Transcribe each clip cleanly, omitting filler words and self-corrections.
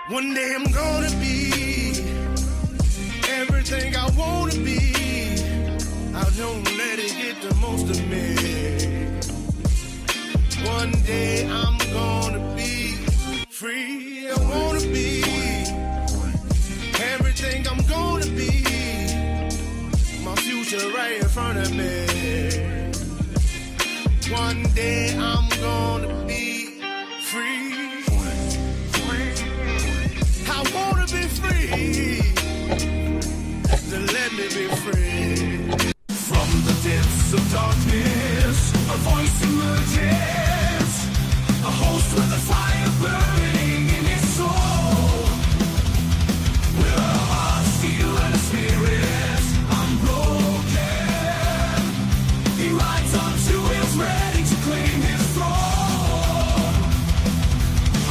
One day I'm gonna be everything I wanna be. I don't let it get the most of me. One day I'm gonna be free. I wanna be everything I'm gonna be. My future right in front of me. One day I'm gonna be free. I wanna be free. Then let me be free. From the depths of darkness, a voice emerges. A host with a fire burning in his soul. With a heart, steel, and a spirit unbroken. He rides on two wheels, ready to claim his throne.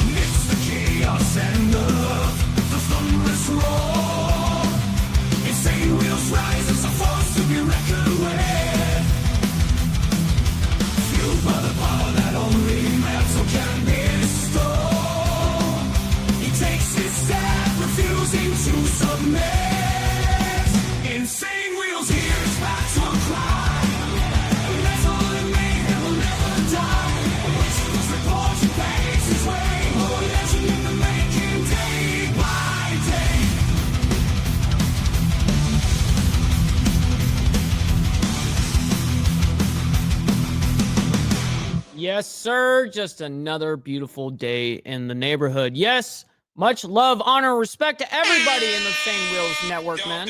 Amidst the chaos and the thunderous roar, insane wheels rise as a force to be reckoned with. Fueled by the power that only metal can bestow. He takes his step, refusing to submit. Insane wheels hear his battle cry. Metal and mayhem will never die. Whistlers report he pays his way. Oh, legend in the making, day by day. Yes, sir. Just another beautiful day in the neighborhood. Yes, much love, honor, respect to everybody in the Sane Wheels Network, man.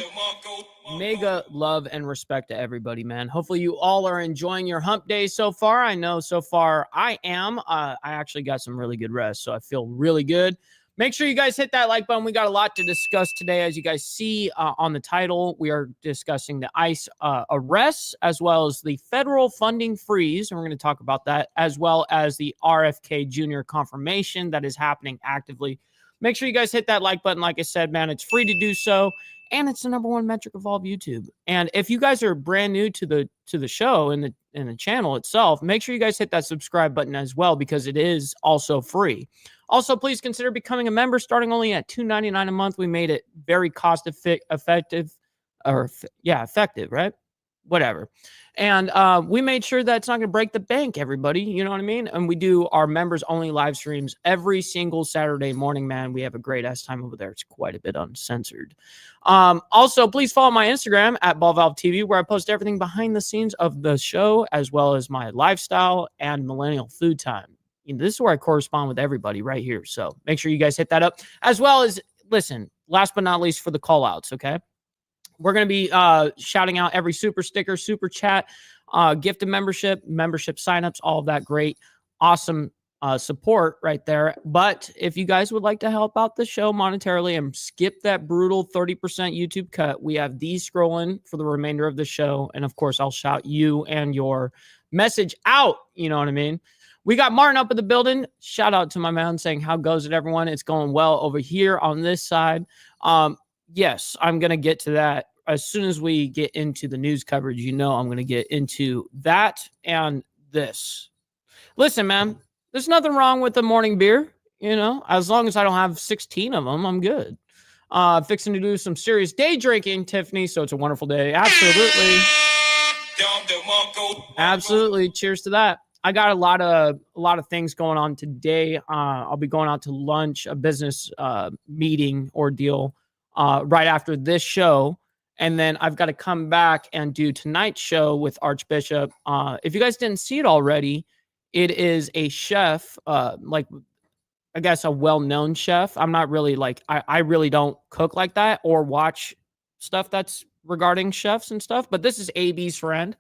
Mega love and respect to everybody, man. Hopefully you all are enjoying your hump day so far. I know so far I am. I actually got some really good rest, so I feel really good. Make sure you guys hit that like button. We got a lot to discuss today. As you guys see on the title, we are discussing the ICE arrests as well as the federal funding freeze. And we're going to talk about that as well as the RFK Jr. confirmation that is happening actively. Make sure you guys hit that like button. Like I said, man, it's free to do so. And it's the #1 metric of all of YouTube. And if you guys are brand new to the show and the channel itself, make sure you guys hit that subscribe button as well, because it is also free. Also, please consider becoming a member starting only at $2.99 a month. We made it very cost effective, right? Whatever. And we made sure that it's not going to break the bank, everybody. You know what I mean? And we do our members only live streams every single Saturday morning, man. We have a great ass time over there. It's quite a bit uncensored. Also, please follow my Instagram at BallValveTV, where I post everything behind the scenes of the show, as well as my lifestyle and millennial food time. This is where I correspond with everybody right here. So make sure you guys hit that up, as well as, listen, last but not least, for the call outs. Okay. We're going to be shouting out every super sticker, super chat, gift of membership signups, all of that great, awesome support right there. But if you guys would like to help out the show monetarily and skip that brutal 30% YouTube cut, we have these scrolling for the remainder of the show. And of course, I'll shout you and your message out. You know what I mean? We got Martin up in the building. Shout out to my man saying, how goes it, everyone? It's going well over here on this side. Yes, I'm going to get to that as soon as we get into the news coverage. You know, I'm going to get into that and this. Listen, man, there's nothing wrong with the morning beer. You know, as long as I don't have 16 of them, I'm good. Fixing to do some serious day drinking, Tiffany. So it's a wonderful day. Absolutely. Absolutely. Cheers to that. I got a lot of things going on today. I'll be going out to lunch, a business meeting ordeal right after this show. And then I've got to come back and do tonight's show with Archbishop. If you guys didn't see it already, it is a chef, like, I guess a well-known chef. I'm not really I really don't cook like that or watch stuff that's regarding chefs and stuff. But this is AB's friend.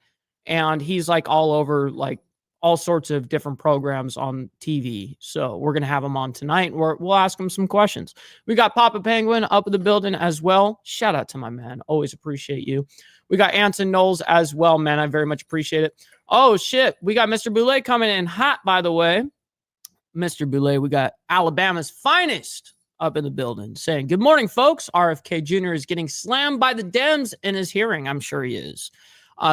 And he's like all over, like, all sorts of different programs on TV. So we're going to have him on tonight. We'll ask him some questions. We got Papa Penguin up in the building as well. Shout out to my man. Always appreciate you. We got Anson Knowles as well, man. I very much appreciate it. Oh, shit. We got Mr. Boulay coming in hot, by the way. Mr. Boulay, we got Alabama's finest up in the building saying, good morning, folks. RFK Jr. is getting slammed by the Dems in his hearing. I'm sure he is.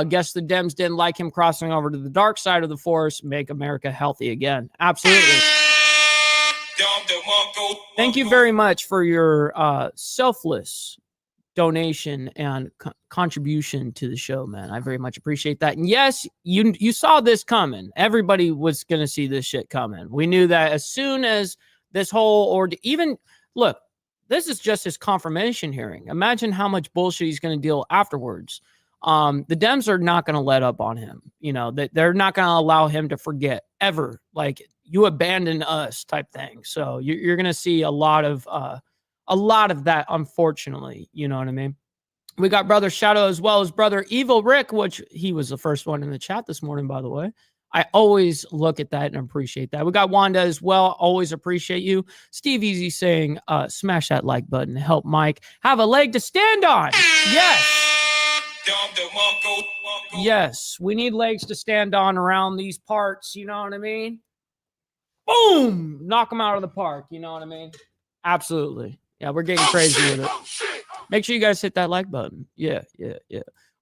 Guess the Dems didn't like him crossing over to the dark side of the force. Make America healthy again. Absolutely. Thank you very much for your selfless donation and contribution to the show, man. I very much appreciate that. And yes, you saw this coming. Everybody was going to see this shit coming. We knew that as soon as this whole, or even look, this is just his confirmation hearing. Imagine how much bullshit he's going to deal afterwards. The Dems are not going to let up on him. You know, that they're not going to allow him to forget ever. Like, you abandoned us type thing. So you're going to see a lot of that, unfortunately. You know what I mean? We got Brother Shadow as well as Brother Evil Rick, which he was the first one in the chat this morning, by the way. I always look at that and appreciate that. We got Wanda as well. Always appreciate you. Steve Easy saying, smash that like button. Help Mike have a leg to stand on. Yes. Yes. We need legs to stand on around these parts. You know what I mean? Boom. Knock them out of the park. You know what I mean? Absolutely. Yeah, we're getting crazy with it. Make sure you guys hit that like button. Yeah.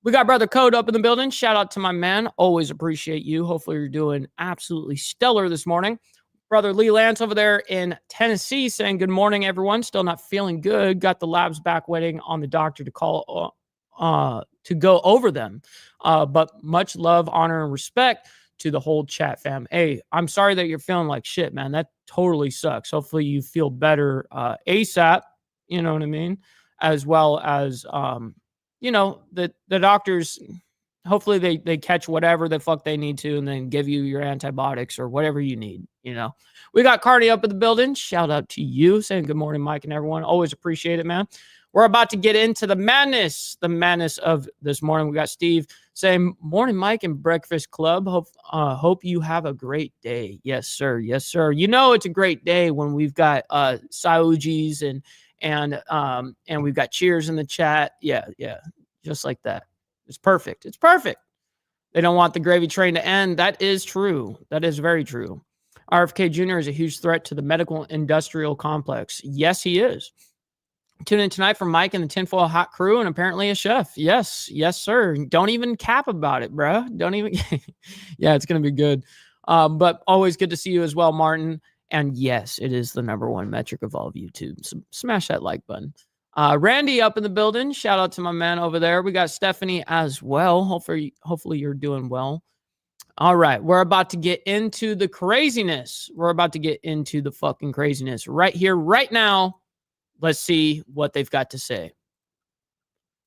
We got Brother Code up in the building. Shout out to my man. Always appreciate you. Hopefully you're doing absolutely stellar this morning. Brother Lee Lance over there in Tennessee saying, good morning, everyone. Still not feeling good. Got the labs back, waiting on the doctor to call to go over them. But much love, honor, and respect to the whole chat fam. Hey, I'm sorry that you're feeling like shit, man. That totally sucks. Hopefully you feel better ASAP. You know what I mean? As well as, you know, the doctors, hopefully they catch whatever the fuck they need to and then give you your antibiotics or whatever you need, you know. We got Cardi up in the building. Shout out to you saying good morning, Mike, and everyone. Always appreciate it, man. We're about to get into the madness of this morning. We got Steve saying, morning, Mike and Breakfast Club. Hope you have a great day. Yes, sir. Yes, sir. You know, it's a great day when we've got Saujis and we've got cheers in the chat. Yeah. Just like that. It's perfect. It's perfect. They don't want the gravy train to end. That is true. That is very true. RFK Jr. is a huge threat to the medical industrial complex. Yes, he is. Tune in tonight for Mike and the Tinfoil Hot Crew and apparently a chef. Yes, sir. Don't even cap about it, bro. Don't even. Yeah, it's going to be good. But always good to see you as well, Martin. And yes, it is the #1 metric of all of YouTube. So smash that like button. Randy up in the building. Shout out to my man over there. We got Stephanie as well. Hopefully you're doing well. All right. We're about to get into the craziness. We're about to get into the fucking craziness right here, right now. Let's see what they've got to say.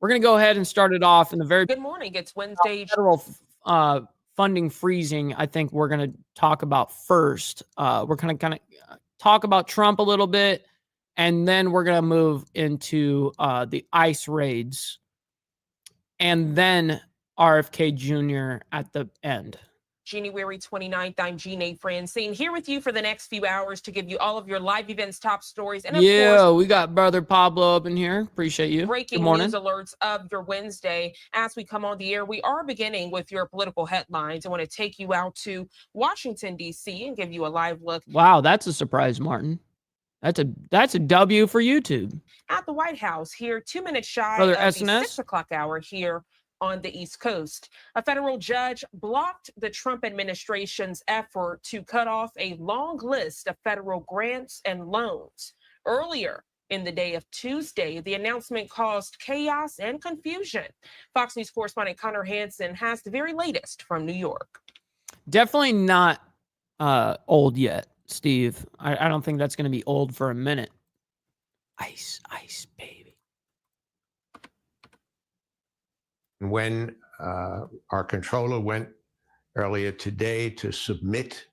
We're going to go ahead and start it off in the very... Good morning. It's Wednesday. Federal funding freezing, I think we're going to talk about first. We're going to kind of talk about Trump a little bit, and then we're going to move into the ICE raids, and then RFK Jr. at the end. January 29th, I'm Jeanne Francine here with you for the next few hours to give you all of your live events, top stories, and of course, we got Brother Pablo up in here. Appreciate you. Breaking news alerts of your Wednesday. As we come on the air, we are beginning with your political headlines. I want to take you out to Washington, D.C. and give you a live look. Wow, that's a surprise, Martin. That's a W for YouTube. At the White House here, 2 minutes shy Brother of SNS? the 6 o'clock hour here on the East Coast. A federal judge blocked the Trump administration's effort to cut off a long list of federal grants and loans. Earlier in the day of Tuesday, the announcement caused chaos and confusion. Fox News correspondent Connor Hansen has the very latest from New York. Definitely not old yet, Steve. I don't think that's going to be old for a minute. Ice, baby. When our controller went earlier today to submit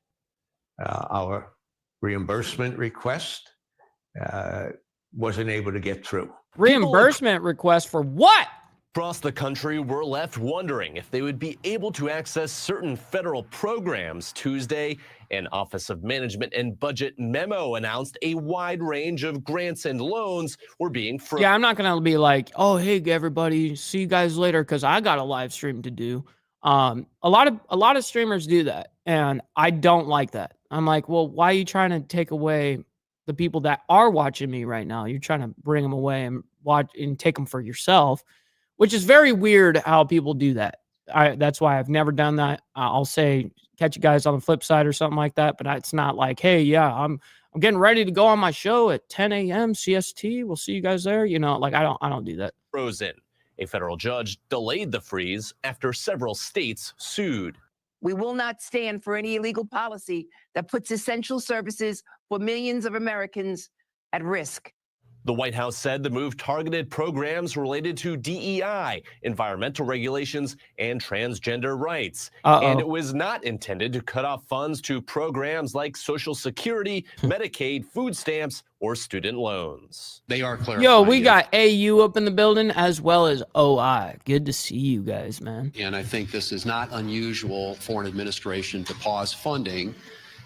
our reimbursement request, wasn't able to get through. Reimbursement request for what? Across the country were left wondering if they would be able to access certain federal programs. Tuesday, an Office of Management and Budget memo announced a wide range of grants and loans were being frozen. Yeah, I'm not going to be like, oh, hey, everybody, see you guys later, because I got a live stream to do. A lot of streamers do that, and I don't like that. I'm like, well, why are you trying to take away the people that are watching me right now? You're trying to bring them away and watch and take them for yourself, which is very weird how people do that. That's why I've never done that. I'll say, catch you guys on the flip side or something like that. But it's not like, hey, yeah, I'm I'm getting ready to go on my show at 10 a.m. CST. We'll see you guys there. You know, like I don't do that. Frozen. A federal judge delayed the freeze after several states sued. We will not stand for any illegal policy that puts essential services for millions of Americans at risk. The White House said the move targeted programs related to DEI, environmental regulations, and transgender rights. And it was not intended to cut off funds to programs like Social Security, Medicaid, food stamps, or student loans. They are clarifying. Yo, we got AU up in the building as well as OI. Good to see you guys, man. And I think this is not unusual for an administration to pause funding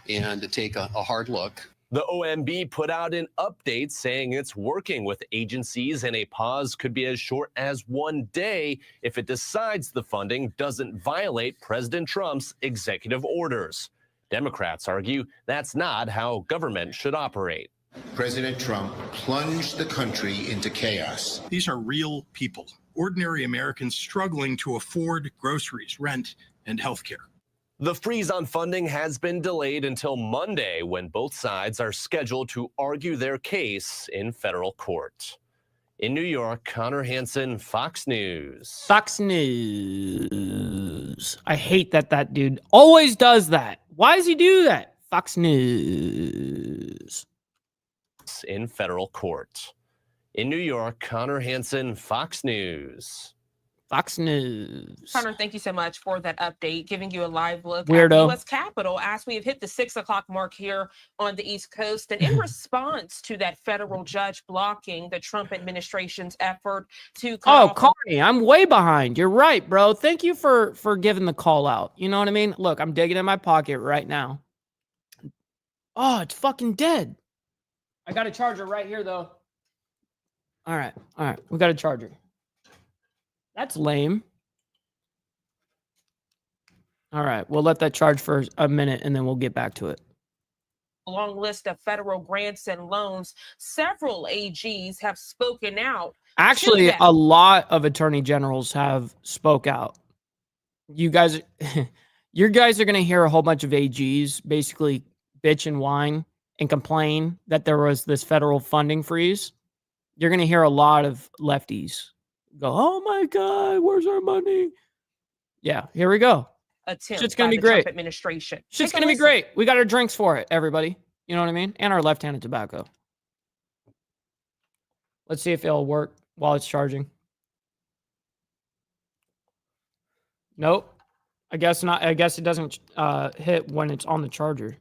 and to take a hard look. The OMB put out an update saying it's working with agencies, and a pause could be as short as 1 day if it decides the funding doesn't violate President Trump's executive orders. Democrats argue that's not how government should operate. President Trump plunged the country into chaos. These are real people, ordinary Americans struggling to afford groceries, rent, and health care. The freeze on funding has been delayed until Monday, when both sides are scheduled to argue their case in federal court. In New York, Connor Hansen, Fox News. Fox News. I hate that dude always does that. Why does he do that? Fox News. In federal court. In New York, Connor Hansen, Fox News. Fox News. Connor, thank you so much for that update, giving you a live look Weirdo. at the U.S. Capitol as we have hit the 6 o'clock mark here on the East Coast. And in response to that federal judge blocking the Trump administration's effort to Carney, I'm way behind. You're right, bro. Thank you for giving the call out. You know what I mean? Look, I'm digging in my pocket right now. Oh, it's fucking dead. I got a charger right here, though. All right. We got a charger. That's lame. All right. We'll let that charge for a minute, and then we'll get back to it. long list of federal grants and loans. Several AGs have spoken out. Actually, a lot of attorney generals have spoke out. You guys are going to hear a whole bunch of AGs basically bitch and whine and complain that there was this federal funding freeze. You're going to hear a lot of lefties go, "Oh my God, where's our money?" Yeah, here we go. It's going to be great. Administration. Shit's going to be great. We got our drinks for it, everybody. You know what I mean? And our left-handed tobacco. Let's see if it'll work while it's charging. Nope. I guess not. I guess it doesn't hit when it's on the charger.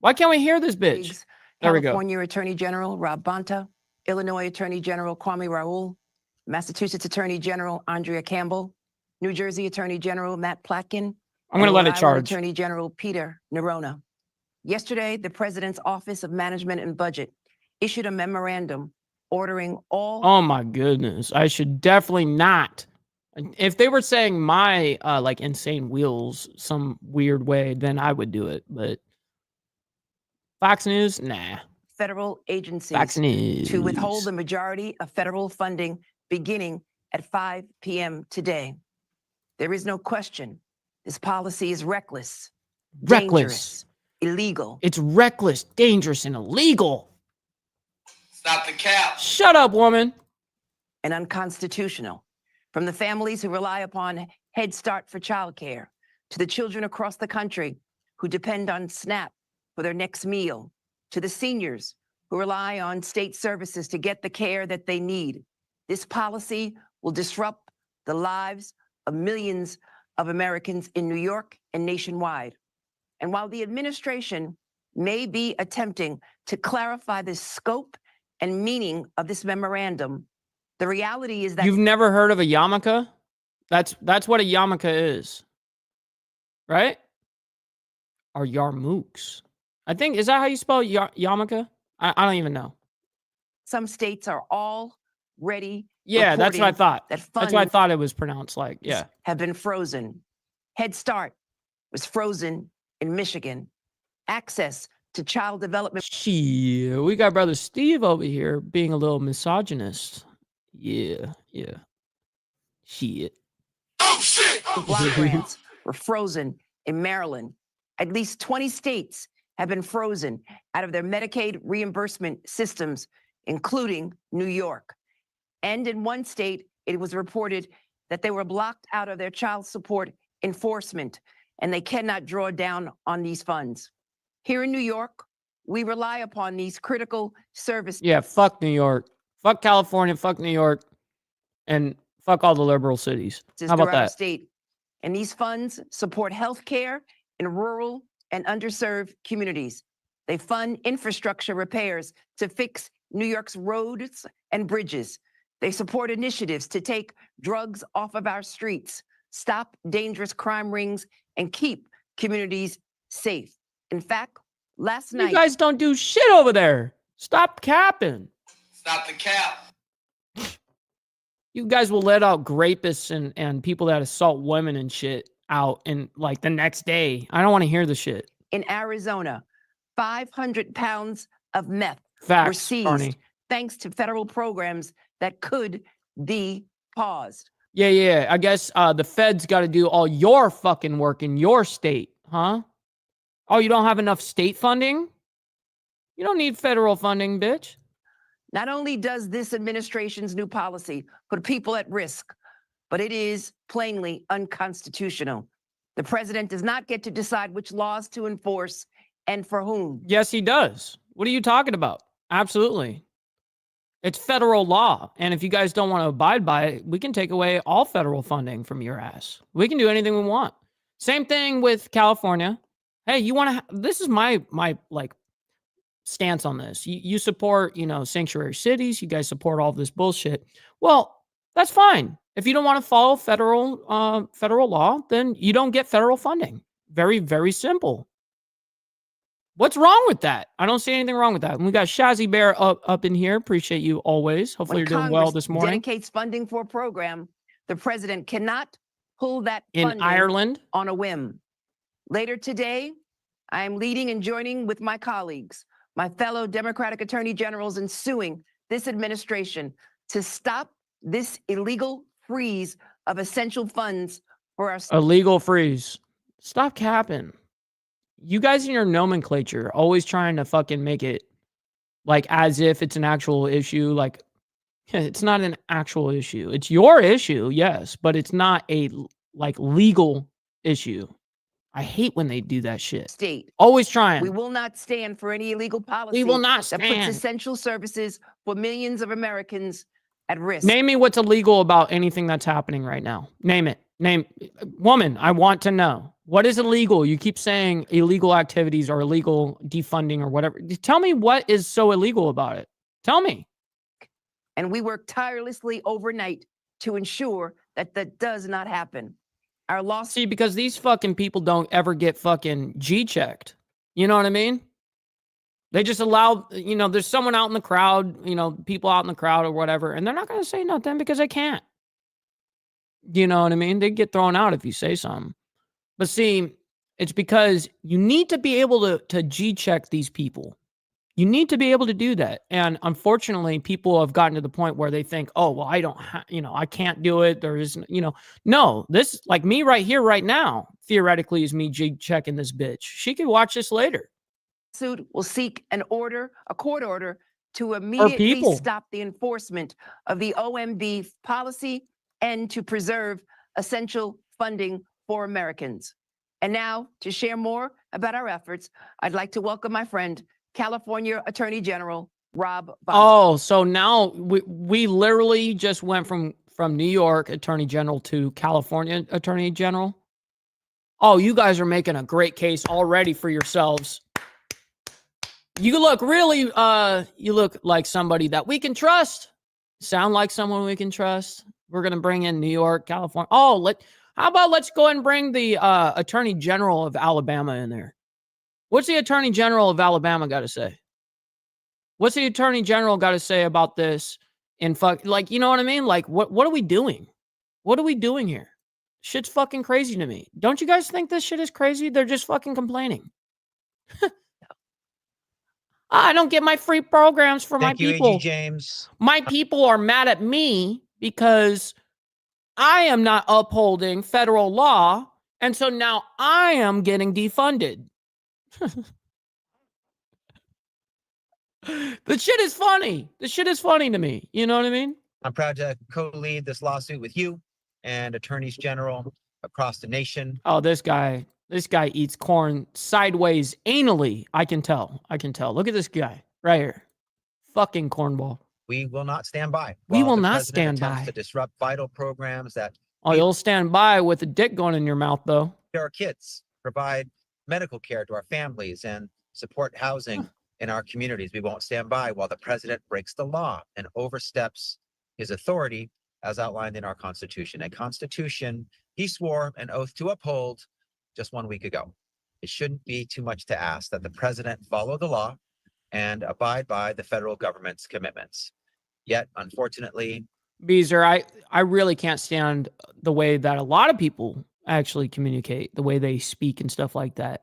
Why can't we hear this bitch? There we go. California Attorney General Rob Bonta, Illinois Attorney General Kwame Raoul, Massachusetts Attorney General Andrea Campbell, New Jersey Attorney General Matt Platkin. I'm going to let it charge. Attorney General Peter Nerona. Yesterday, the President's Office of Management and Budget issued a memorandum ordering all... Oh my goodness. I should definitely not. If they were saying my like insane wheels some weird way, then I would do it. But Fox News, nah. Federal agencies Fox News. To withhold the majority of federal funding beginning at 5 p.m. today. There is no question. This policy is reckless, dangerous, illegal. It's reckless, dangerous, and illegal. Stop the cap. Shut up, woman. And unconstitutional. From the families who rely upon Head Start for childcare, to the children across the country who depend on SNAP for their next meal, to the seniors who rely on state services to get the care that they need. This policy will disrupt the lives of millions of Americans in New York and nationwide. And while the administration may be attempting to clarify the scope and meaning of this memorandum, the reality is that... You've never heard of a yarmulke? That's what a yarmulke is. Right? Or yarmulkes. I think, is that how you spell yarmulke? I don't even know. Some states are already... Yeah, that's what I thought. That's what I thought it was pronounced like. Yeah. Have been frozen. Head Start was frozen in Michigan. Access to child development. Shit, we got brother Steve over here being a little misogynist. Yeah. Shit. Oh shit! Block grants were frozen in Maryland. At least 20 states have been frozen out of their Medicaid reimbursement systems, including New York. And in one state, it was reported that they were blocked out of their child support enforcement, and they cannot draw down on these funds. Here in New York, we rely upon these critical services. Yeah, fuck New York. Fuck California, fuck New York, and fuck all the liberal cities. How about throughout our that? state. And these funds support health care in rural and underserved communities. They fund infrastructure repairs to fix New York's roads and bridges. They support initiatives to take drugs off of our streets, stop dangerous crime rings, and keep communities safe. In fact, last night— You guys don't do shit over there. Stop capping. Stop the cap. You guys will let out rapists and people that assault women and shit out and like the next day. I don't want to hear the shit. in Arizona, 500 pounds of meth were Facts, seized Barney. thanks to federal programs that could be paused. Yeah. I guess the feds got to do all your fucking work in your state, huh? Oh, you don't have enough state funding? You don't need federal funding, bitch. Not only does this administration's new policy put people at risk, but it is plainly unconstitutional. The president does not get to decide which laws to enforce and for whom. Yes, he does. What are you talking about? Absolutely. It's federal law. And if you guys don't want to abide by it, we can take away all federal funding from your ass. We can do anything we want. Same thing with California. Hey, you want to, this is my like stance on this. You support, sanctuary cities. You guys support all this bullshit. Well, that's fine. If you don't want to follow federal law, then you don't get federal funding. Very, very simple. What's wrong with that? I don't see anything wrong with that. And we got Shazzy Bear up in here. Appreciate you always. Hopefully When you're doing well Congress this morning. dedicates funding for a program, the president cannot pull that In funding Ireland, on a whim. Later today, I am leading and joining with my colleagues, my fellow Democratic attorney generals, in suing this administration to stop this illegal freeze of essential funds for our a legal freeze. Stop capping. You guys in your nomenclature always trying to fucking make it like as if it's an actual issue. Like, it's not an actual issue. It's your issue, yes, but it's not a like legal issue. I hate when they do that shit. state. Always trying. We will not stand for any illegal policy We will not that puts stand. essential services for millions of Americans at risk. Name me what's illegal about anything that's happening right now. Name it. Woman, I want to know. What is illegal? You keep saying illegal activities or illegal defunding or whatever. Tell me what is so illegal about it. Tell me. And we work tirelessly overnight to ensure that that does not happen. Our lawsuit— See, because these fucking people don't ever get fucking G-checked. You know what I mean? They just allow, there's someone out in the crowd, people out in the crowd or whatever, and they're not going to say nothing because they can't. You know what I mean? They get thrown out if you say something. But see, it's because you need to be able to G-check these people. You need to be able to do that. And unfortunately, people have gotten to the point where they think, oh, well, I don't, I can't do it. There isn't, no, this, like me right here, right now, theoretically is me G-checking this bitch. She could watch this later. will seek a court order to immediately people. stop the enforcement of the OMB policy and to preserve essential funding for Americans. And now, to share more about our efforts, I'd like to welcome my friend, California Attorney General Rob Bonta. Oh, so now we literally just went from New York Attorney General to California Attorney General. Oh, you guys are making a great case already for yourselves. You look really, you look like somebody that we can trust. Sound like someone we can trust. We're going to bring in New York, California. Oh, how about let's go ahead and bring the Attorney General of Alabama in there. What's the Attorney General of Alabama got to say? What's the Attorney General got to say about this? And you know what I mean? Like, what are we doing? What are we doing here? Shit's fucking crazy to me. Don't you guys think this shit is crazy? They're just fucking complaining. I don't get my free programs for my people. AG James. My people are mad at me because I am not upholding federal law. And so now I am getting defunded. The shit is funny. The shit is funny to me. You know what I mean? I'm proud to co-lead this lawsuit with you and attorneys general across the nation. Oh, this guy eats corn sideways anally. I can tell. Look at this guy right here. Fucking cornball. We will not stand by. We while will the not president stand attempts by. to disrupt vital programs that Oh, you'll stand by with a dick going in your mouth, though. feed our kids, provide medical care to our families, and support housing in our communities. We won't stand by while the president breaks the law and oversteps his authority as outlined in our Constitution, a Constitution he swore an oath to uphold just 1 week ago. It shouldn't be too much to ask that the president follow the law and abide by the federal government's commitments. Yet, unfortunately, Beezer, I really can't stand the way that a lot of people actually communicate, the way they speak and stuff like that.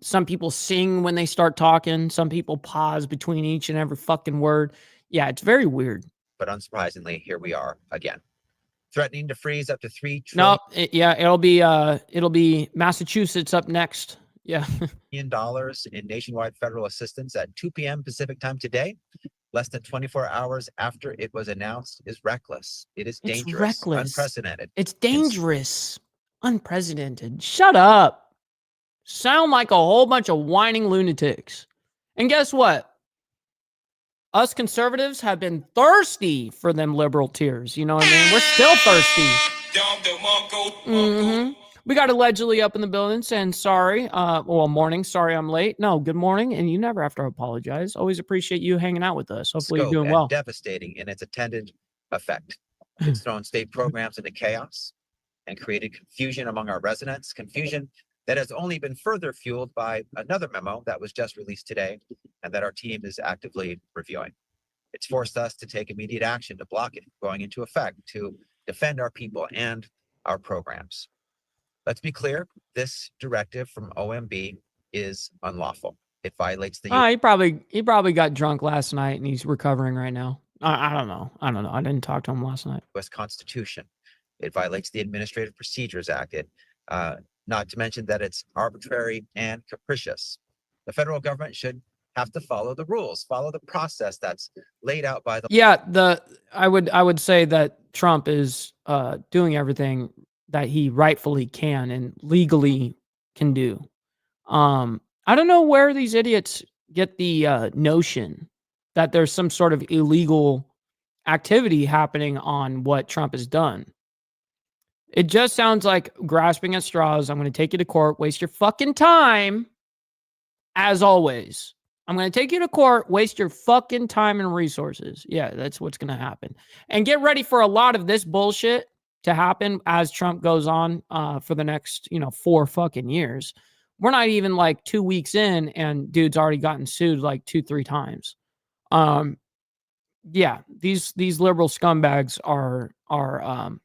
Some people sing when they start talking. Some people pause between each and every fucking word. Yeah, it's very weird. but unsurprisingly, here we are again, threatening to freeze up to $3 trillion Nope. It'll be Massachusetts up next. Yeah. in nationwide federal assistance at 2 p.m. Pacific time today, less than 24 hours after it was announced, is reckless. It is It's dangerous, reckless. unprecedented. It's dangerous. Unprecedented. Shut up. Sound like a whole bunch of whining lunatics. And guess what? Us conservatives have been thirsty for them liberal tears. You know what I mean? We're still thirsty. We got allegedly up in the building saying sorry. Morning. Sorry I'm late. No, good morning. And you never have to apologize. Always appreciate you hanging out with us. Hopefully you're doing well. Devastating in its attendant effect. It's thrown state programs into chaos and created confusion among our residents, confusion that has only been further fueled by another memo that was just released today and that our team is actively reviewing. It's forced us to take immediate action to block it going into effect, to defend our people and our programs. Let's be clear, this directive from OMB is unlawful. It violates the He probably got drunk last night and he's recovering right now. I don't know. I didn't talk to him last night. U.S. Constitution. It violates the Administrative Procedures Act. Not to mention that it's arbitrary and capricious. The federal government should have to follow the rules, follow the process that's laid out by the. Yeah, I would say that Trump is doing everything that he rightfully can and legally can do. I don't know where these idiots get the notion that there's some sort of illegal activity happening on what Trump has done. It just sounds like grasping at straws. I'm going to take you to court, waste your fucking time. As always, I'm going to take you to court, waste your fucking time and resources. Yeah, that's what's going to happen. And get ready for a lot of this bullshit to happen as Trump goes on for the next, 4 fucking years. We're not even like 2 weeks in and dude's already gotten sued like 2-3 times. Yeah, these liberal scumbags are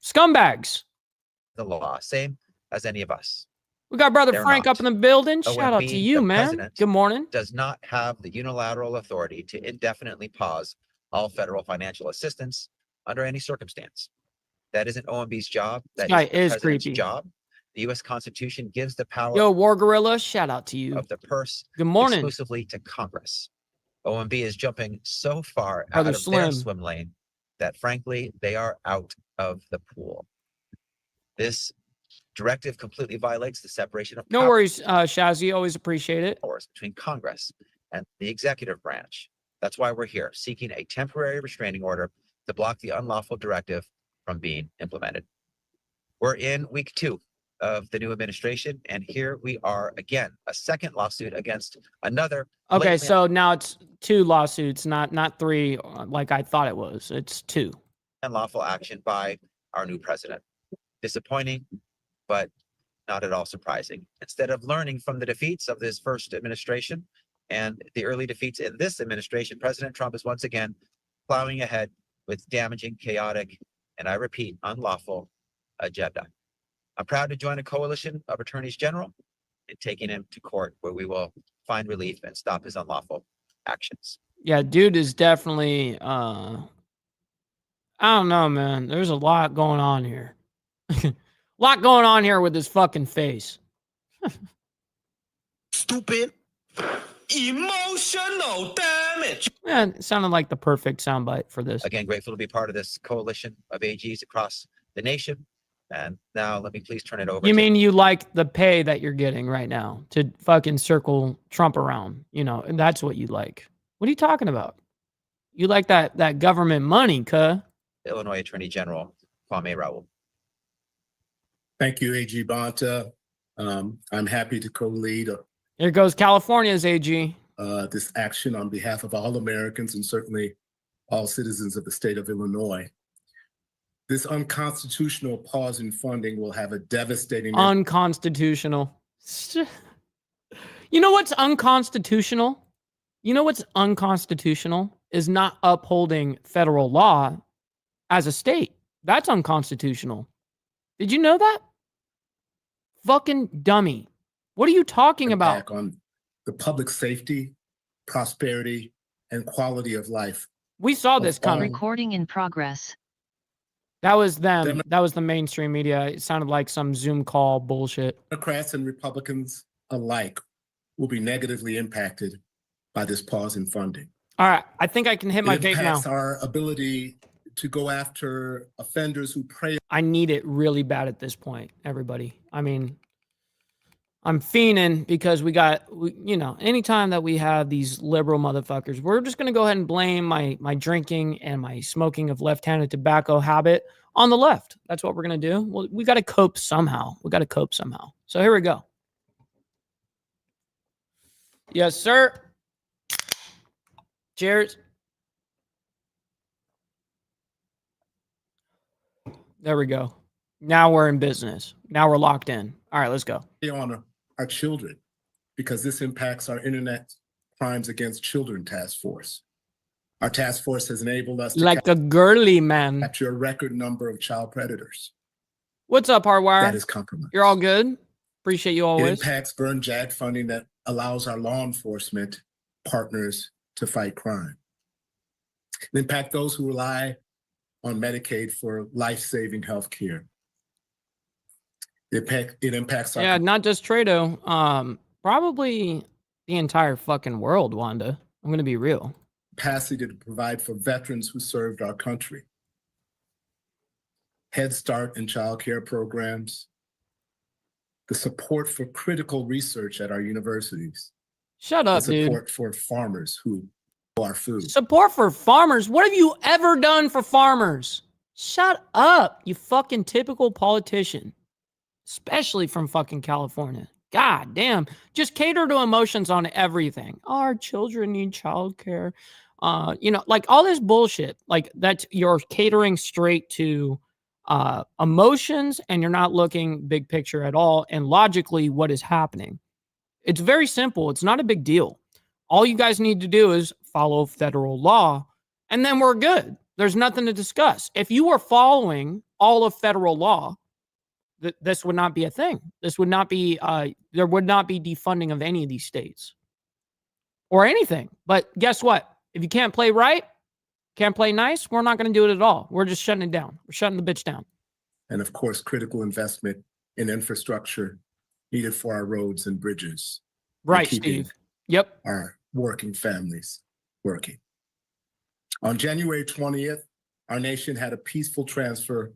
scumbags. The law, same as any of us. We got brother They're Frank not. up in the building. Shout out OMB, to you, the man. president, Good morning. Does not have the unilateral authority to indefinitely pause all federal financial assistance under any circumstance. That isn't OMB's job. That guy is the is president's creepy. job. The U.S. Constitution gives the power Yo, War Gorilla, shout out to you. of the purse Good morning. exclusively to Congress. OMB is jumping so far Brother out of their Slim. swim lane that frankly, they are out of the pool. This directive completely violates the separation of No worries, Shazzy. Always appreciate it. powers between Congress and the executive branch. That's why we're here, seeking a temporary restraining order to block the unlawful directive from being implemented. We're in week 2 of the new administration, and here we are again, a second lawsuit against another. Okay, blatantly so now it's 2 lawsuits, not 3 like I thought it was. It's 2. unlawful action by our new president. Disappointing, but not at all surprising. Instead of learning from the defeats of this first administration and the early defeats in this administration, President Trump is once again plowing ahead with damaging, chaotic, and I repeat, unlawful agenda. I'm proud to join a coalition of attorneys general in taking him to court where we will find relief and stop his unlawful actions. Yeah, dude is definitely I don't know, man. There's a lot going on here. Lot going on here with this fucking face. Stupid. Emotional damage. Yeah, it sounded like the perfect soundbite for this. Again, grateful to be part of this coalition of AGs across the nation. And now let me please turn it over You to mean you like the pay that you're getting right now to fucking circle Trump around, you know, and that's what you like. What are you talking about? You like that government money, cuh. Illinois Attorney General Kwame Raoul. Thank you, AG Bonta. I'm happy to co-lead Here goes California's AG. this action on behalf of all Americans and certainly all citizens of the state of Illinois. This unconstitutional pause in funding will have a devastating Unconstitutional. You know what's unconstitutional? You know what's unconstitutional is not upholding federal law as a state. That's unconstitutional. Did you know that? Fucking dummy. What are you talking about? impact on the public safety, prosperity, and quality of life. We saw this coming. Recording in progress. That was them. That was the mainstream media. It sounded like some Zoom call bullshit. Democrats and Republicans alike will be negatively impacted by this pause in funding. All right. I think I can hit my It vape now. impacts our ability to go after offenders who prey. I need it really bad at this point, everybody. I mean, I'm fiending because you know, anytime that we have these liberal motherfuckers, we're just going to go ahead and blame my drinking and my smoking of left-handed tobacco habit on the left. That's what we're going to do. Well, we got to cope somehow. So here we go. Yes, sir. Cheers. There we go. Now we're in business. Now we're locked in. All right, let's go. On our children, because this impacts our Internet Crimes Against Children Task Force. Our task force has enabled us to Like a girly man. capture a record number of child predators. What's up, Hardwire? That is compromised. You're all good? Appreciate you It always. impacts burn JAG funding that allows our law enforcement partners to fight crime. It impacts those who rely on Medicaid for life-saving health care. It impacts our Yeah, not just Trado. Probably the entire fucking world, Wanda. I'm going to be real. capacity to provide for veterans who served our country. Head Start and child care programs, the support for critical research at our universities. Shut up, the dude. support for farmers who grow our food. Support for farmers? What have you ever done for farmers? Shut up, you fucking typical politician. Especially from fucking California. God damn. Just cater to emotions on everything. Our children need childcare. You know, like all this bullshit. Like that you're catering straight to emotions and you're not looking big picture at all. And logically, what is happening? It's very simple. It's not a big deal. All you guys need to do is follow federal law, and then we're good. There's nothing to discuss. If you were following all of federal law, this would not be a thing. This would not be, there would not be defunding of any of these states or anything. But guess what? If you can't play right, can't play nice, we're not going to do it at all. We're just shutting it down. We're shutting the bitch down. And of course, critical investment in infrastructure needed for our roads and bridges. Right, and keeping Steve. Yep. Our working families working. On January 20th, our nation had a peaceful transfer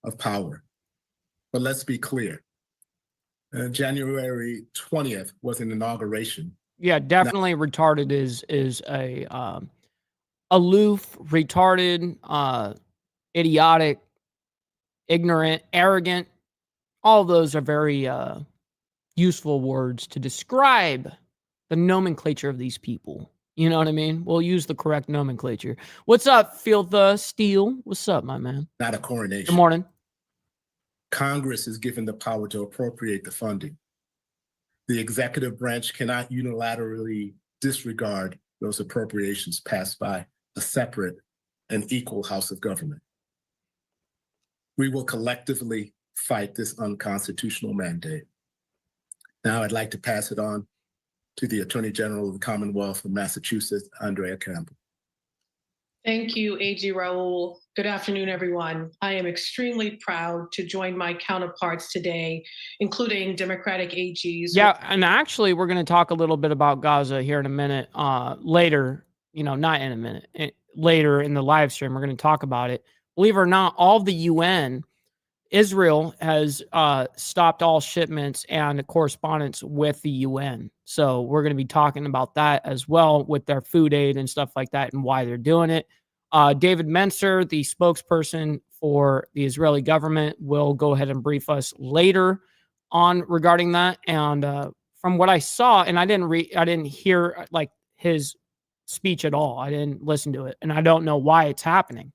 of power. But let's be clear. January 20th was an inauguration. Yeah, definitely retarded is a aloof, retarded, idiotic, ignorant, arrogant. All of those are very useful words to describe the nomenclature of these people. You know what I mean? We'll use the correct nomenclature. What's up, Filtha Steel? What's up, my man? Not a coronation. Good morning. Congress is given the power to appropriate the funding. The executive branch cannot unilaterally disregard those appropriations passed by a separate and equal House of Government. We will collectively fight this unconstitutional mandate. Now I'd like to pass it on to the Attorney General of the Commonwealth of Massachusetts, Andrea Campbell. Thank you, AG Raul. Good afternoon, everyone. I am extremely proud to join my counterparts today, including Democratic AGs. Yeah, and actually, we're going to talk a little bit about Gaza here in a minute. Later, not in a minute. Later in the live stream, we're going to talk about it. Believe it or not, all of the UN, Israel has stopped all shipments and correspondence with the UN. So we're going to be talking about that as well with their food aid and stuff like that and why they're doing it. David Mencer, the spokesperson for the Israeli government, will go ahead and brief us later on regarding that. And from what I saw, and I didn't hear like his speech at all. I didn't listen to it, and I don't know why it's happening.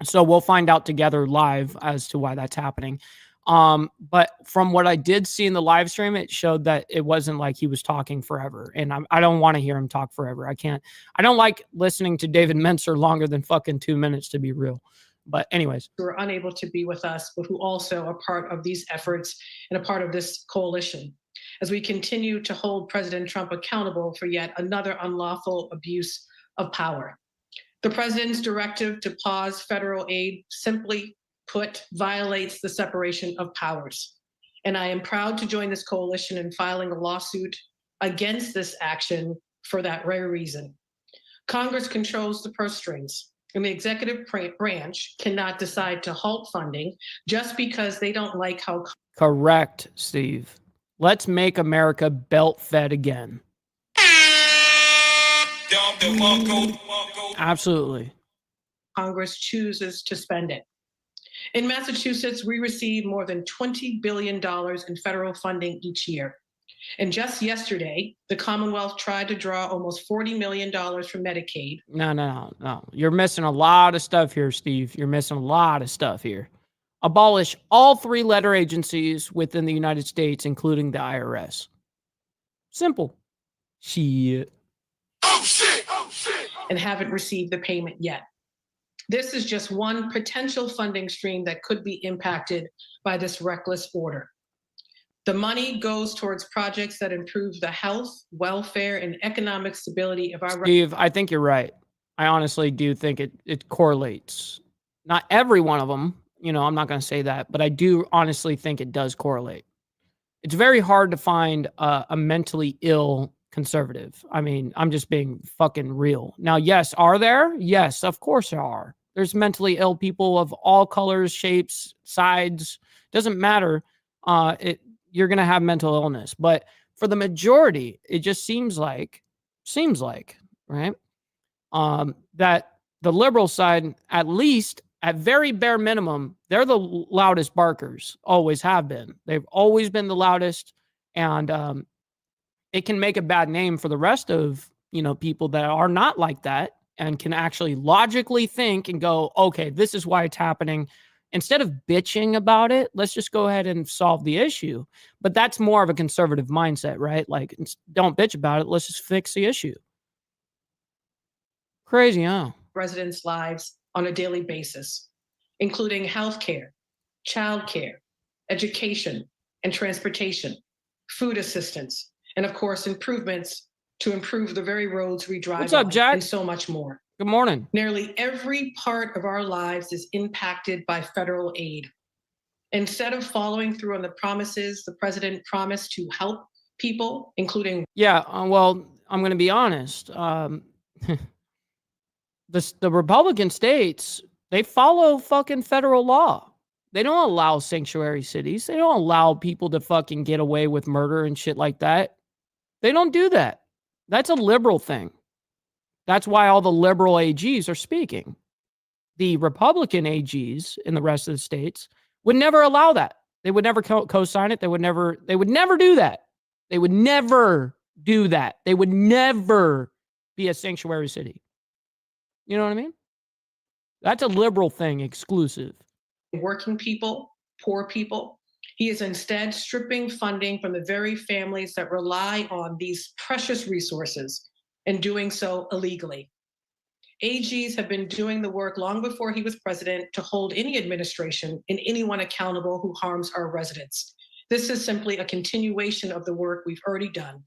So we'll find out together live as to why that's happening. But from what I did see in the live stream, it showed that it wasn't like he was talking forever. And I don't want to hear him talk forever. I don't like listening to David Mencer longer than fucking 2 minutes, to be real. But anyways. Who are unable to be with us, but who also are part of these efforts and a part of this coalition, as we continue to hold President Trump accountable for yet another unlawful abuse of power. The president's directive to pause federal aid, simply put, violates the separation of powers. And I am proud to join this coalition in filing a lawsuit against this action for that very reason. Congress controls the purse strings, and the executive branch cannot decide to halt funding just because they don't like how. Correct, Steve. Let's make America belt-fed again. Absolutely. Congress chooses to spend it. In Massachusetts, we receive more than $20 billion in federal funding each year. And just yesterday, the Commonwealth tried to draw almost $40 million from Medicaid. No. You're missing a lot of stuff here, Steve. You're missing a lot of stuff here. Abolish all 3-letter agencies within the United States, including the IRS. Simple. Shit. Oh shit! And haven't received the payment yet. This is just one potential funding stream that could be impacted by this reckless order. The money goes towards projects that improve the health, welfare, and economic stability of our. Steve, I think you're right. I honestly do think it correlates. Not every one of them, I'm not going to say that, but I do honestly think it does correlate. It's very hard to find a mentally ill conservative. I mean, I'm just being fucking real. Now, yes, are there? Yes, of course there are. There's mentally ill people of all colors, shapes, sides. Doesn't matter. You're going to have mental illness. But for the majority, it just seems like, right? That the liberal side, at least at very bare minimum, they're the loudest barkers, always have been. They've always been the loudest. And it can make a bad name for the rest of, people that are not like that and can actually logically think and go, okay, this is why it's happening. Instead of bitching about it, let's just go ahead and solve the issue. But that's more of a conservative mindset, right? Like, don't bitch about it. Let's just fix the issue. Crazy, huh? Residents' lives on a daily basis, including healthcare, childcare, education, and transportation, food assistance, and of course, improvements to improve the very roads we drive What's up, on, Jack? and so much more. Good morning. Nearly every part of our lives is impacted by federal aid. Instead of following through on the promises the president promised to help people, including. Yeah, well, I'm going to be honest. The Republican states, they follow fucking federal law. They don't allow sanctuary cities. They don't allow people to fucking get away with murder and shit like that. They don't do that. That's a liberal thing. That's why all the liberal AGs are speaking. The Republican AGs in the rest of the states would never allow that. They would never co-sign it. They would never do that. They would never do that. They would never be a sanctuary city. You know what I mean? That's a liberal thing, exclusive. Working people, poor people. He is instead stripping funding from the very families that rely on these precious resources and doing so illegally. AGs have been doing the work long before he was president to hold any administration and anyone accountable who harms our residents. This is simply a continuation of the work we've already done,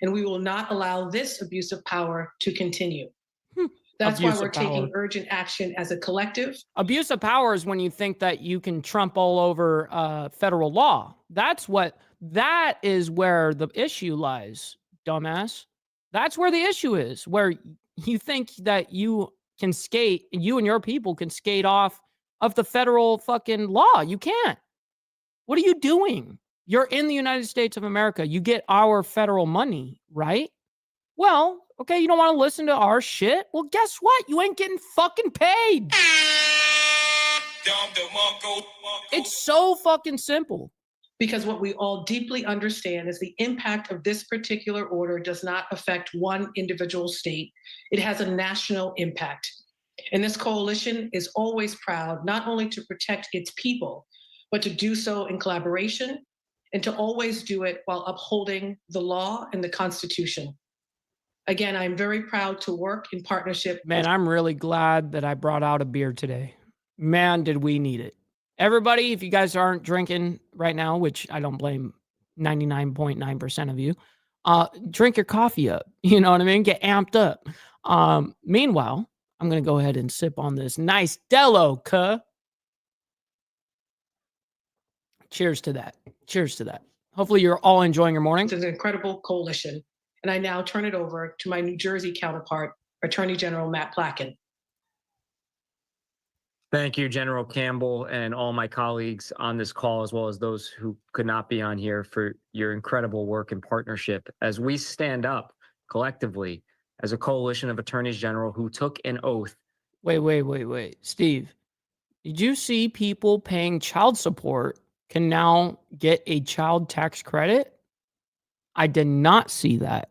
and we will not allow this abuse of power to continue. That's why Abuse we're of power. taking urgent action as a collective. Abuse of power is when you think that you can trump all over federal law. That is where the issue lies, dumbass. That's where the issue is, where you think that you and your people can skate off of the federal fucking law. You can't. What are you doing? You're in the United States of America. You get our federal money, right? Well, okay, you don't want to listen to our shit? Well, guess what? You ain't getting fucking paid. It's so fucking simple. Because what we all deeply understand is the impact of this particular order does not affect one individual state. It has a national impact. And this coalition is always proud not only to protect its people, but to do so in collaboration and to always do it while upholding the law and the Constitution. Again, I'm very proud to work in partnership. Man, I'm really glad that I brought out a beer today. Man, did we need it. Everybody, if you guys aren't drinking right now, which I don't blame 99.9% of you, drink your coffee up. You know what I mean? Get amped up. Meanwhile, I'm going to go ahead and sip on this nice Dello, cuh. Cheers to that. Cheers to that. Hopefully you're all enjoying your morning. It's an incredible coalition. And I now turn it over to my New Jersey counterpart, Attorney General Matt Placken. Thank you, General Campbell, and all my colleagues on this call, as well as those who could not be on here, for your incredible work and partnership as we stand up collectively as a coalition of attorneys general who took an oath. Wait. Steve, did you see people paying child support can now get a child tax credit? I did not see that.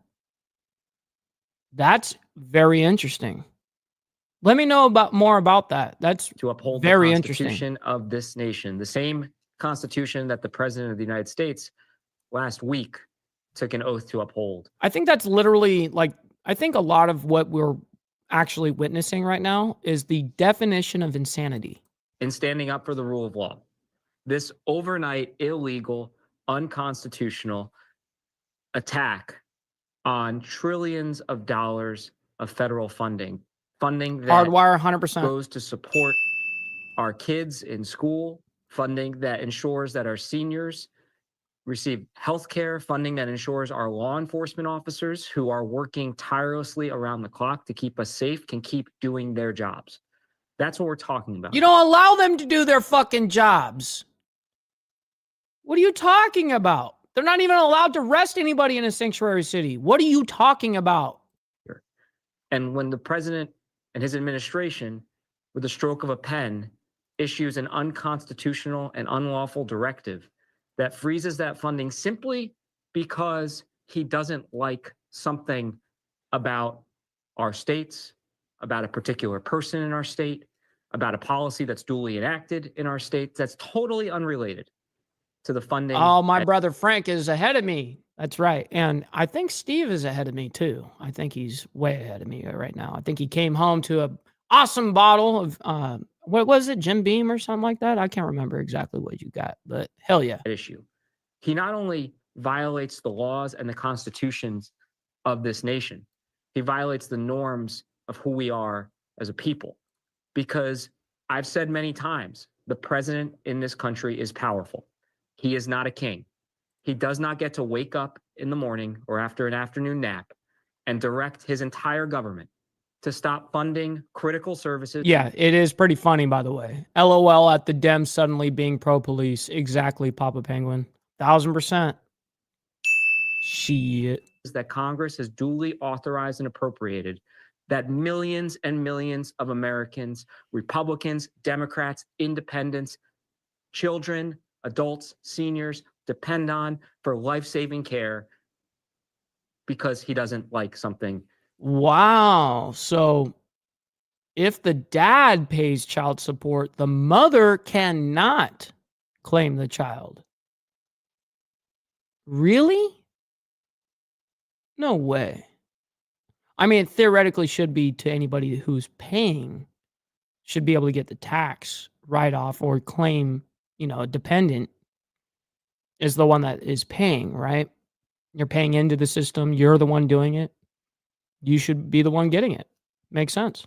That's very interesting. Let me know more about that. That's to uphold very the interesting. Constitution of this nation, the same Constitution that the President of the United States last week took an oath to uphold. I think that's literally I think a lot of what we're actually witnessing right now is the definition of insanity. In standing up for the rule of law. This overnight, illegal, unconstitutional attack on trillions of dollars of federal funding that Hardwire 100%. goes to support our kids in school, funding that ensures that our seniors receive health care, funding that ensures our law enforcement officers who are working tirelessly around the clock to keep us safe can keep doing their jobs. That's what we're talking about. You don't allow them to do their fucking jobs. What are you talking about? They're not even allowed to arrest anybody in a sanctuary city. What are you talking about? And when the president and his administration, with the stroke of a pen, issues an unconstitutional and unlawful directive that freezes that funding simply because he doesn't like something about our states, about a particular person in our state, about a policy that's duly enacted in our state, that's totally unrelated to the funding. Oh, my brother Frank is ahead of me. That's right. And I think Steve is ahead of me too. I think he's way ahead of me right now. I think he came home to a awesome bottle of, what was it? Jim Beam or something like that? I can't remember exactly what you got, but hell yeah. Issue. He not only violates the laws and the constitutions of this nation, he violates the norms of who we are as a people. Because I've said many times, the president in this country is powerful. He is not a king. He does not get to wake up in the morning or after an afternoon nap and direct his entire government to stop funding critical services. Yeah, it is pretty funny, by the way. LOL at the Dems suddenly being pro-police. Exactly, Papa Penguin. 1000%. Shit. That Congress has duly authorized and appropriated, that millions and millions of Americans, Republicans, Democrats, independents, children, adults, seniors, depend on for life-saving care because he doesn't like something. Wow. So if the dad pays child support, the mother cannot claim the child. Really? No way. I mean, it theoretically should be to anybody who's paying, should be able to get the tax write-off or claim, a dependent is the one that is paying, right? You're paying into the system. You're the one doing it. You should be the one getting it. Makes sense.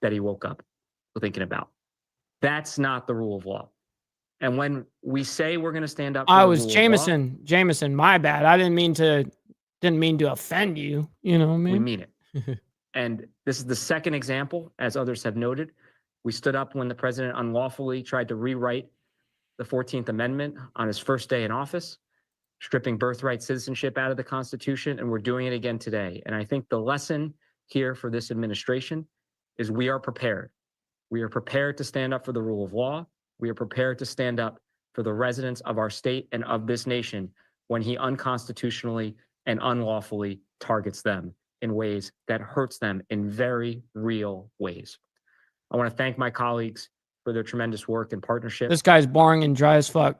that he woke up thinking about. That's not the rule of law. And when we say we're going to stand up for I the was rule of law, Jameson, my bad. I didn't mean to offend you. You know what I mean? we mean it. And this is the second example, as others have noted. We stood up when the president unlawfully tried to rewrite the 14th Amendment on his first day in office, stripping birthright citizenship out of the Constitution, and we're doing it again today. And I think the lesson here for this administration is we are prepared. We are prepared to stand up for the rule of law. We are prepared to stand up for the residents of our state and of this nation when he unconstitutionally and unlawfully targets them in ways that hurts them in very real ways. I want to thank my colleagues for their tremendous work and partnership. This guy's boring and dry as fuck.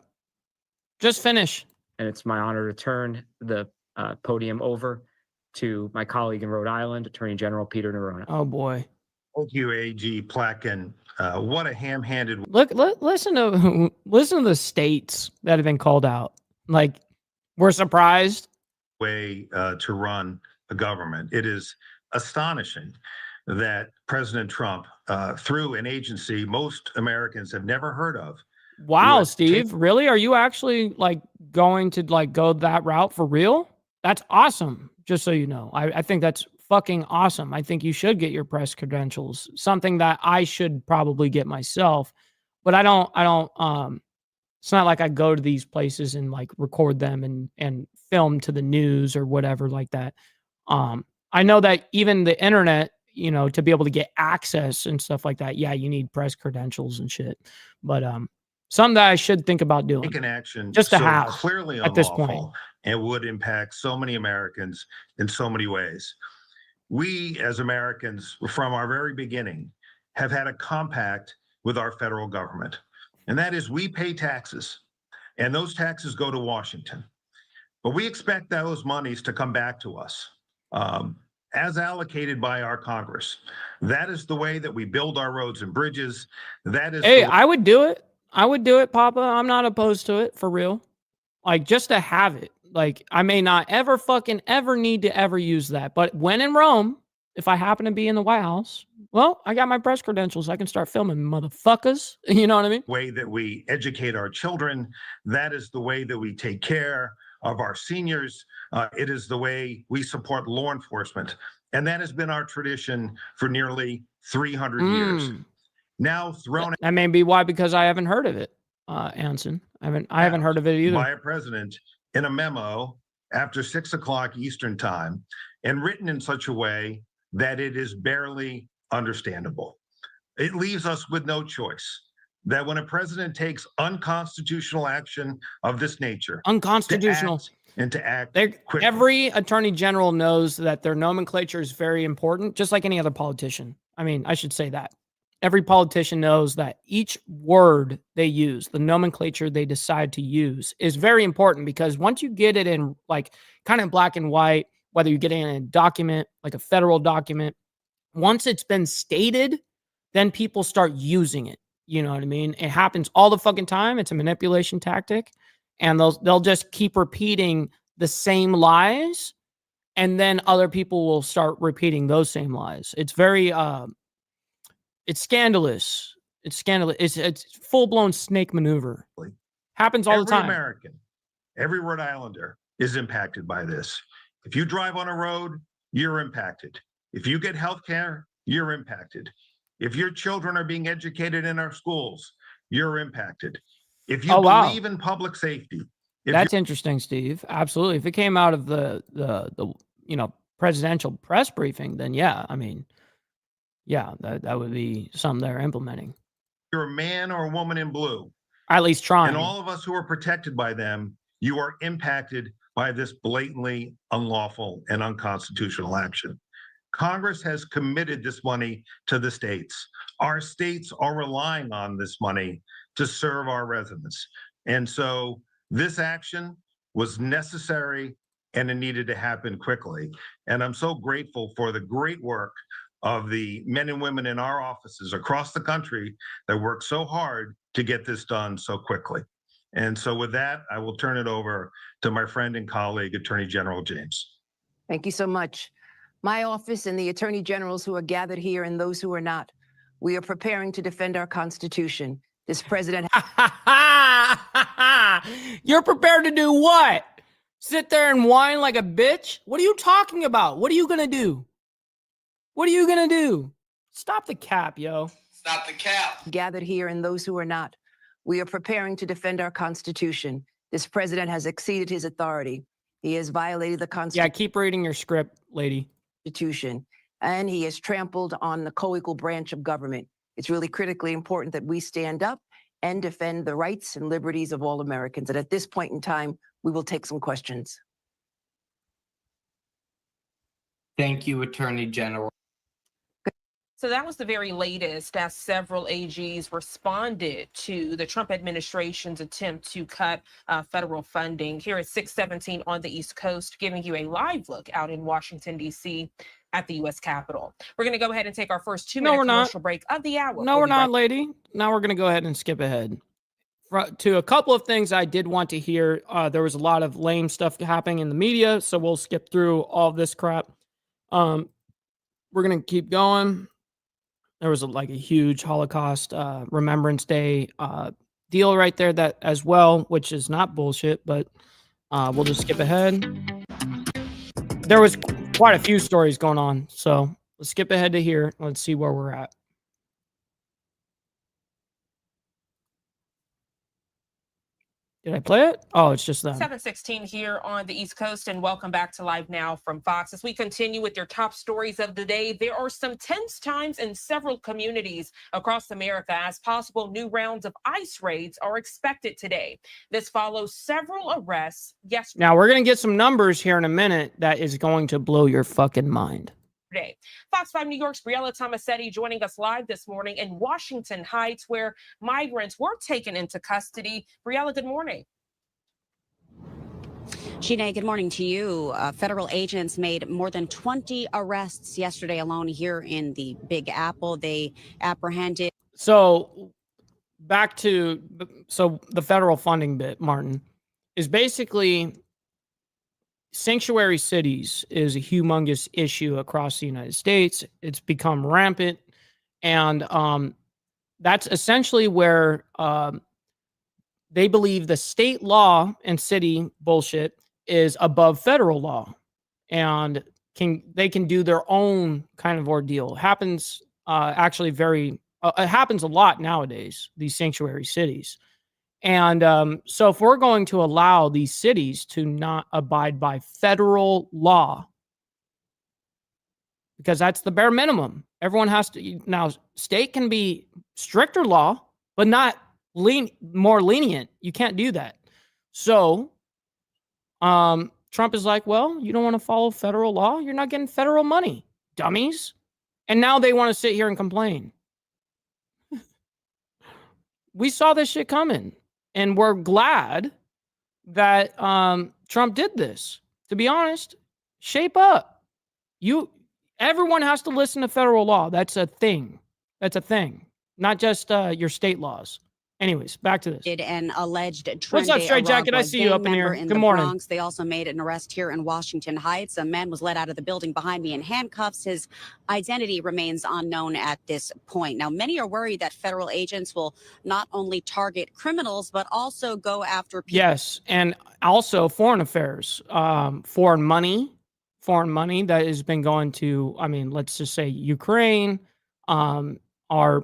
Just finish. And it's my honor to turn the podium over to my colleague in Rhode Island, Attorney General Peter Nerona. Oh boy. Thank you, AG Plotkin. What a ham-handed Listen to the states that have been called out. Like, we're surprised. way to run a government. It is astonishing that President Trump, through an agency most Americans have never heard of. Wow, US Steve, really? Are you actually like going to like go that route for real? That's awesome. Just so you know, I think that's fucking awesome. I think you should get your press credentials, something that I should probably get myself, but I don't, it's not like I go to these places and like record them and film to the news or whatever like that. I know that even the internet, you know, to be able to get access and stuff like that, yeah, you need press credentials and shit. But something that I should think about doing. Take an action just to so have clearly at this unlawful point. and would impact so many Americans in so many ways. We as Americans, from our very beginning, have had a compact with our federal government, and that is we pay taxes, and those taxes go to Washington. But we expect those monies to come back to us as allocated by our Congress. That is the way that we build our roads and bridges. That is Hey, I would do it. I would do it, Papa. I'm not opposed to it for real. Like, just to have it. Like, I may not ever need to ever use that. But when in Rome, if I happen to be in the White House, well, I got my press credentials. I can start filming motherfuckers. You know what I mean? way that we educate our children. That is the way that we take care of our seniors. It is the way we support law enforcement. And that has been our tradition for nearly 300 years. Now thrown That may be why, because I haven't heard of it, Anson. I haven't heard of it either. by a president in a memo after 6 o'clock Eastern time and written in such a way that it is barely understandable. It leaves us with no choice that when a president takes unconstitutional action of this nature, Unconstitutional. to act quickly. Every attorney general knows that their nomenclature is very important, just like any other politician. I mean, I should say that. Every politician knows that each word they use, the nomenclature they decide to use, is very important, because once you get it in like kind of black and white, whether you get it in a document, like a federal document, once it's been stated, then people start using it. You know what I mean? It happens all the fucking time. It's a manipulation tactic, and they'll just keep repeating the same lies, and then other people will start repeating those same lies. It's very it's scandalous. It's scandalous. It's full-blown snake maneuver. Happens all the time. Every American, every Rhode Islander is impacted by this. If you drive on a road, you're impacted. If you get health care, you're impacted. If your children are being educated in our schools, you're impacted. If you believe in public safety. That's interesting, Steve. Absolutely. If it came out of the presidential press briefing, then yeah, I mean, yeah, that would be something they're implementing. You're a man or a woman in blue. At least trying. And all of us who are protected by them, you are impacted by this blatantly unlawful and unconstitutional action. Congress has committed this money to the states. Our states are relying on this money to serve our residents. And so this action was necessary and it needed to happen quickly. And I'm so grateful for the great work of the men and women in our offices across the country that worked so hard to get this done so quickly. And so with that, I will turn it over to my friend and colleague, Attorney General James. Thank you so much. My office and the attorney generals who are gathered here and those who are not We are preparing to defend our Constitution. This president. You're prepared to do what? Sit there and whine like a bitch? What are you talking about? What are you going to do? What are you going to do? Stop the cap, yo. Stop the cap. Gathered here and those who are not. We are preparing to defend our Constitution. This president has exceeded his authority. He has violated the Constitution. Yeah, keep reading your script, lady. And he has trampled on the co-equal branch of government. It's really critically important that we stand up and defend the rights and liberties of all Americans. And at this point in time, we will take some questions. Thank you, Attorney General. So that was the very latest as several AGs responded to the Trump administration's attempt to cut federal funding. Here at 6:17 on the East Coast, giving you a live look out in Washington, D.C. at the U.S. Capitol. We're going to go ahead and take our first 2-minute commercial break of the hour. No, we're not, lady. Now we're going to go ahead and skip ahead to a couple of things I did want to hear. There was a lot of lame stuff happening in the media, so we'll skip through all this crap. We're going to keep going. There was a huge Holocaust Remembrance Day deal right there that as well, which is not bullshit, but we'll just skip ahead. There was quite a few stories going on, so let's skip ahead to here. Let's see where we're at. Did I play it? Oh, it's just them. 7:16 here on the East Coast, and welcome back to Live Now from Fox. As we continue with your top stories of the day, there are some tense times in several communities across America as possible new rounds of ICE raids are expected today. This follows several arrests yesterday. Now, we're going to get some numbers here in a minute that is going to blow your fucking mind. Fox 5 New York's Briella Tomasetti joining us live this morning in Washington Heights, where migrants were taken into custody. Briella, good morning. Shanae, good morning to you. Federal agents made more than 20 arrests yesterday alone here in the Big Apple. They apprehended. So back to the federal funding bit, Martin, is basically sanctuary cities is a humongous issue across the United States. It's become rampant. And that's essentially where they believe the state law and city bullshit is above federal law. And they can do their own kind of ordeal. It happens actually it happens a lot nowadays, these sanctuary cities. And so if we're going to allow these cities to not abide by federal law, because that's the bare minimum, everyone has to. Now, state can be stricter law, but not more lenient. You can't do that. So Trump is like, well, you don't want to follow federal law? You're not getting federal money, dummies. And now they want to sit here and complain. We saw this shit coming. And we're glad that Trump did this. To be honest, shape up. Everyone has to listen to federal law. That's a thing. That's a thing. Not just your state laws. Anyways, back to this. An alleged What's up, Straight Jacket? I see you up in here. Good morning. Bronx. They also made an arrest here in Washington Heights. A man was led out of the building behind me in handcuffs. His identity remains unknown at this point. Now, many are worried that federal agents will not only target criminals, but also go after people. Yes, and also foreign affairs, foreign money that has been going to, let's just say Ukraine, are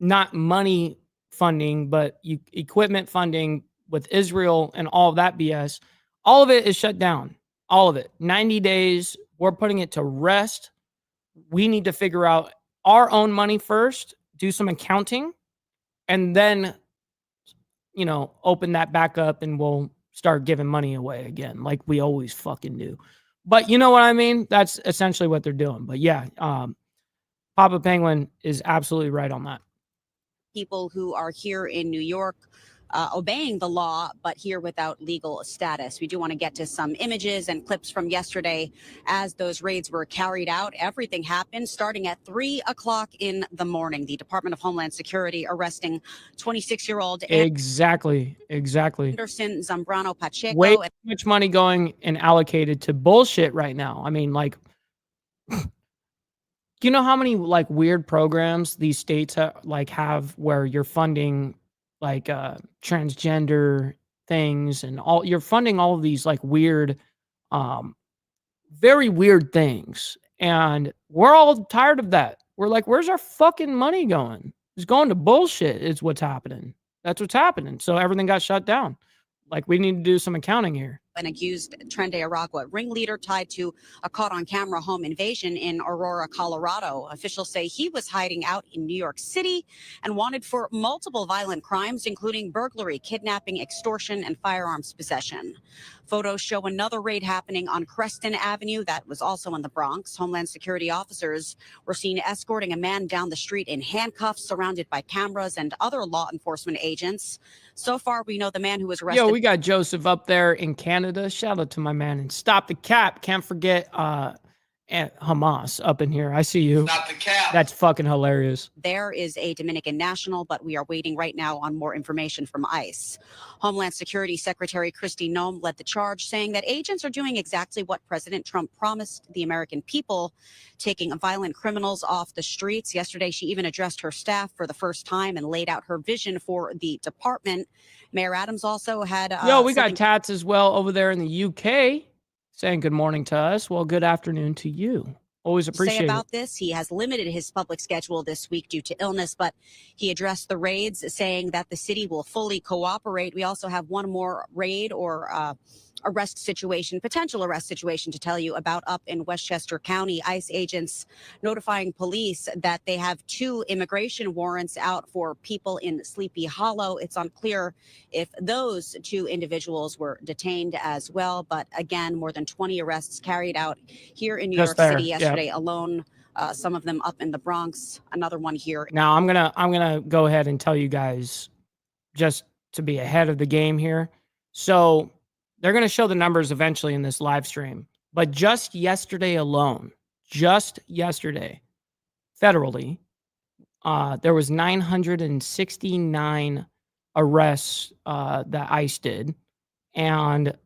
not money funding, but equipment funding with Israel and all of that BS. All of it is shut down. All of it. 90 days. We're putting it to rest. We need to figure out our own money first, do some accounting, and then, open that back up and we'll start giving money away again, like we always fucking do. But you know what I mean? That's essentially what they're doing. But yeah, Papa Penguin is absolutely right on that. People who are here in New York obeying the law, but here without legal status. We do want to get to some images and clips from yesterday as those raids were carried out. Everything happened starting at 3 o'clock in the morning. The Department of Homeland Security arresting 26-year-old Exactly. Anderson Zambrano Pacheco. Way too much money going and allocated to bullshit right now. Do you know how many like weird programs these states have where you're funding like transgender things and all you're funding all of these like weird um very weird things. And we're all tired of that. We're like, where's our fucking money going? It's going to bullshit is what's happening. That's what's happening. So everything got shut down. Like we need to do some accounting here. An accused Trende Aragua ringleader tied to a caught-on-camera home invasion in Aurora, Colorado. Officials say he was hiding out in New York City and wanted for multiple violent crimes, including burglary, kidnapping, extortion, and firearms possession. Photos show another raid happening on Creston Avenue that was also in the Bronx. Homeland Security officers were seen escorting a man down the street in handcuffs, surrounded by cameras and other law enforcement agents. So far, we know the man who was arrested. Yo, we got Joseph up there in Canada. Shout out to my man and Stop the Cap. Can't forget Hamas up in here. I see you. Stop the cap. That's fucking hilarious. There is a Dominican national, but we are waiting right now on more information from ICE. Homeland Security Secretary Kristi Noem led the charge, saying that agents are doing exactly what President Trump promised the American people, taking violent criminals off the streets. Yesterday, she even addressed her staff for the first time and laid out her vision for the department. Mayor Adams also had... Yo, we got Tats as well over there in the UK saying good morning to us. Well, good afternoon to you. Always appreciate say about it. this. He has limited his public schedule this week due to illness, but he addressed the raids, saying that the city will fully cooperate. We also have one more raid or potential arrest situation to tell you about up in Westchester County. ICE agents notifying police that they have 2 immigration warrants out for people in Sleepy Hollow. It's unclear if those 2 individuals were detained as well. But again, more than 20 arrests carried out here in New York City yesterday alone. Some of them up in the Bronx, another one here. Now I'm gonna go ahead and tell you guys just to be ahead of the game here. So they're going to show the numbers eventually in this live stream. But just yesterday alone, federally, there was 969 arrests that ICE did. And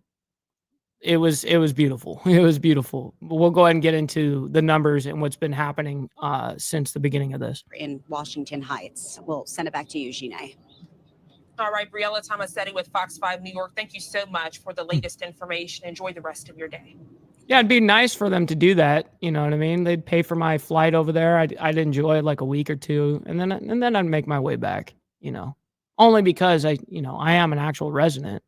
it was beautiful. It was beautiful. We'll go ahead and get into the numbers and what's been happening since the beginning of this. In Washington Heights. We'll send it back to you, Gina. All right, Briella Tomasetti with Fox 5 New York. Thank you so much for the latest information. Enjoy the rest of your day. Yeah, it'd be nice for them to do that. You know what I mean? They'd pay for my flight over there. I'd enjoy like a week or two, and then I'd make my way back. You know, only because I am an actual resident,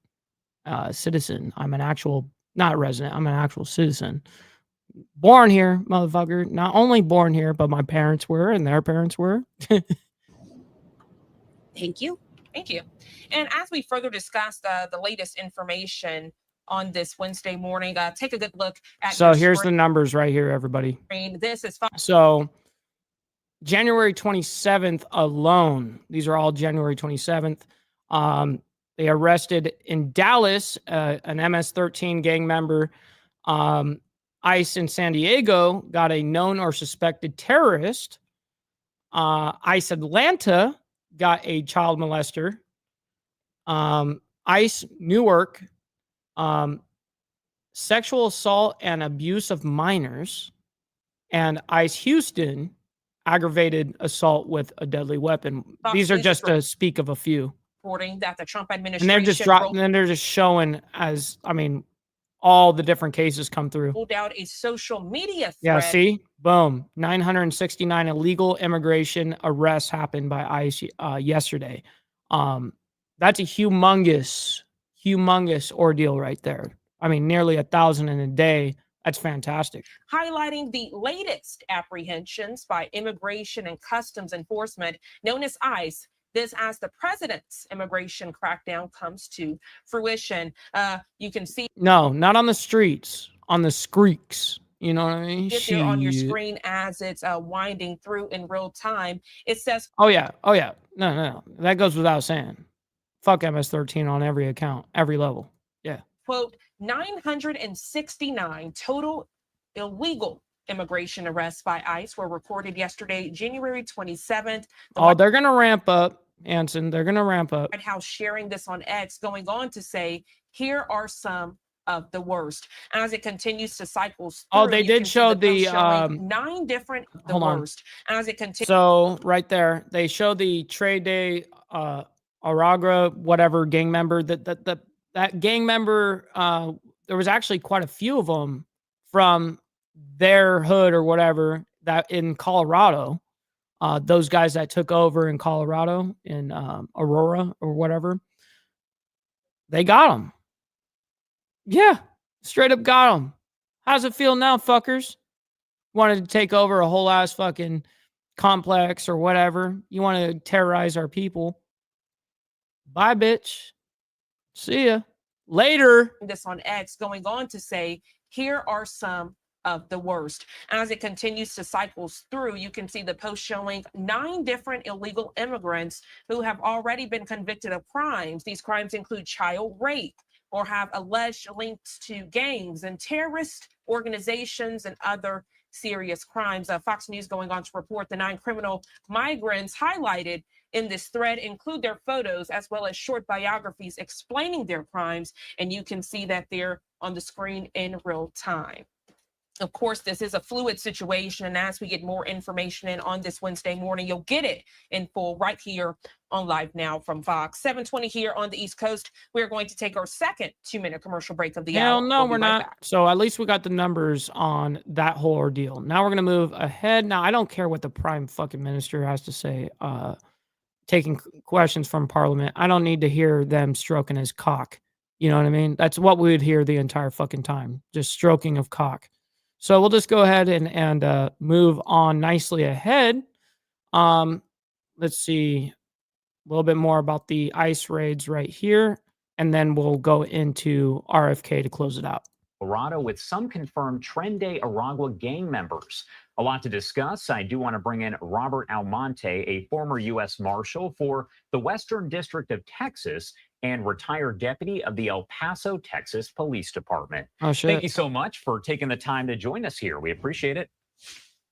citizen. I'm an actual not resident. I'm an actual citizen. Born here, motherfucker. Not only born here, but my parents were, and their parents were. Thank you. Thank you. And as we further discuss the latest information on this Wednesday morning, take a good look at. So here's the numbers right here, everybody. This is so January 27th alone. These are all January 27th. They arrested in Dallas an MS-13 gang member. ICE in San Diego got a known or suspected terrorist. ICE Atlanta got a child molester. ICE Newark, sexual assault and abuse of minors. And ICE Houston, aggravated assault with a deadly weapon. These are just to speak of a few. Reporting that the Trump administration And they're just showing as, I mean, all the different cases come through. Pulled out a social media thread. Yeah, see? Boom. 969 illegal immigration arrests happened by ICE yesterday. That's a humongous ordeal right there. I mean, nearly 1,000 in a day. That's fantastic. Highlighting the latest apprehensions by Immigration and Customs Enforcement, known as ICE. This as the president's immigration crackdown comes to fruition. You can see. No, not on the streets, on the screeks. You know what I mean? Get there on your screen as it's winding through in real time. It says. Oh, yeah. No. That goes without saying. Fuck MS-13 on every account, every level. Yeah. Quote, 969 total illegal immigration arrests by ICE were reported yesterday, January 27th. They're going to ramp up. Anson, they're going to ramp up. White House sharing this on X, going on to say, here are some of the worst. As it continues to cycle through, Oh, they you did can see show the post the showing 9 different of the hold on. worst. As it continues. So right there, they show the Trade Day Aragra, whatever gang member that gang member. There was actually quite a few of them from their hood or whatever that in Colorado. Those guys that took over in Colorado in Aurora or whatever, they got them. Yeah, straight up got them. How's it feel now, fuckers? Wanted to take over a whole ass fucking complex or whatever. You want to terrorize our people. Bye, bitch. See ya. Later. This on X, going on to say, here are some of the worst. As it continues to cycle through, you can see the post showing 9 different illegal immigrants who have already been convicted of crimes. These crimes include child rape or have alleged links to gangs and terrorist organizations and other serious crimes. Fox News going on to report the 9 criminal migrants highlighted in this thread include their photos as well as short biographies explaining their crimes. And you can see that there on the screen in real time. Of course, this is a fluid situation. And as we get more information in on this Wednesday morning, you'll get it in full right here on Live Now from Fox. 7:20 here on the East Coast. We're going to take our second 2-minute commercial break of the hour. Hell no, We'll be we're right not. back. So at least we got the numbers on that whole ordeal. Now we're going to move ahead. Now, I don't care what the prime fucking minister has to say. Taking questions from Parliament. I don't need to hear them stroking his cock. You know what I mean? That's what we would hear the entire fucking time. Just stroking of cock. So we'll just go ahead and move on nicely ahead. Let's see a little bit more about the ICE raids right here, and then we'll go into RFK to close it out. Colorado with some confirmed Tren de Aragua gang members. A lot to discuss. I do want to bring in Robert Almonte, a former U.S. Marshal for the Western District of Texas and retired deputy of the El Paso, Texas Police Department. Oh, shit. Thank you so much for taking the time to join us here. We appreciate it.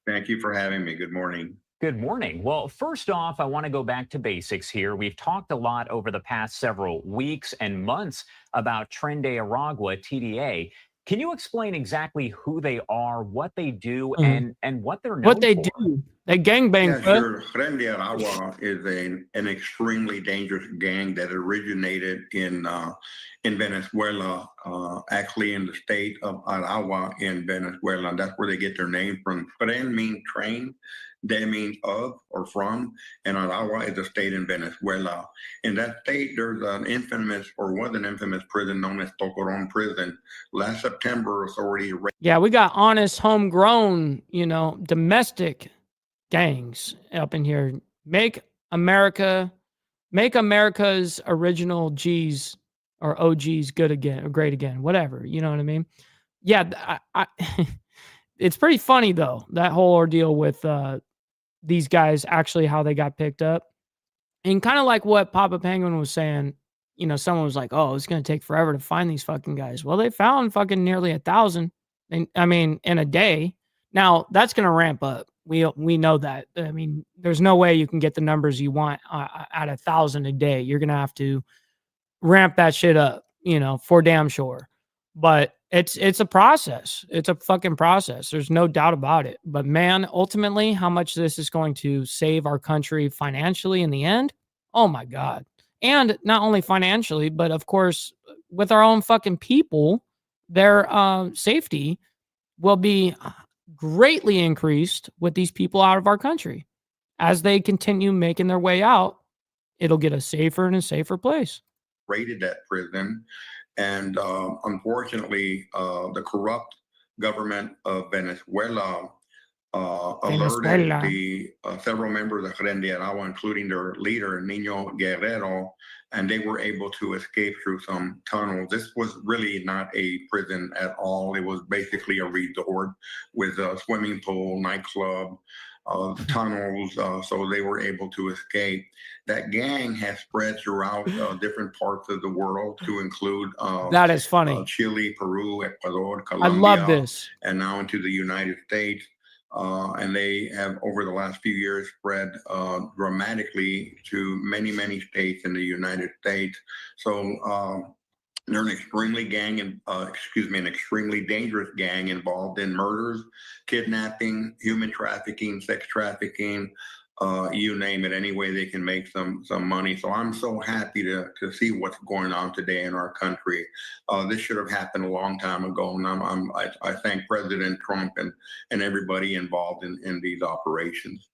Thank you for having me. Good morning. Good morning. Well, first off, I want to go back to basics here. We've talked a lot over the past several weeks and months about Tren de Aragua, TDA. Can you explain exactly who they are, what they do, and what they're known What they for? do? They gangbang. Yeah, bro. sure. Tren de Aragua is an extremely dangerous gang that originated in Venezuela, actually in the state of Aragua in Venezuela. And that's where they get their name from. Tren means train. De means of or from, and Aragua is a state in Venezuela. In that state, there's an infamous, or was an infamous prison known as Tocoron Prison. Last September, authorities. Yeah, we got honest, homegrown, domestic gangs up in here. Make America's original G's or OGs good again, or great again, whatever. You know what I mean? Yeah, it's pretty funny though, that whole ordeal with these guys, actually how they got picked up. And kind of like what Papa Penguin was saying, someone was like, oh, it's going to take forever to find these fucking guys. Well, they found fucking nearly 1,000. And I mean, in a day. Now that's going to ramp up. We know that. I mean, there's no way you can get the numbers you want at 1,000 a day. You're going to have to ramp that shit up, for damn sure. But it's a process. It's a fucking process. There's no doubt about it. But man, ultimately, how much this is going to save our country financially in the end? Oh my God. And not only financially, but of course, with our own fucking people, their safety will be greatly increased with these people out of our country. As they continue making their way out, it'll get a safer and a safer place. Raided that prison. And unfortunately, the corrupt government of Venezuela alerted the several members of Tren de Aragua, including their leader, Niño Guerrero, and they were able to escape through some tunnels. This was really not a prison at all. It was basically a resort with a swimming pool, nightclub, tunnels, so they were able to escape. That gang has spread throughout different parts of the world, to include that is funny. Chile, Peru, Ecuador, Colombia. I love this. And now into the United States. And they have, over the last few years, spread dramatically to many, many states in the United States. So They're an extremely an extremely dangerous gang involved in murders, kidnapping, human trafficking, sex trafficking, you name it. Any way they can make some money. So I'm so happy to see what's going on today in our country. This should have happened a long time ago, and I thank President Trump and everybody involved in these operations.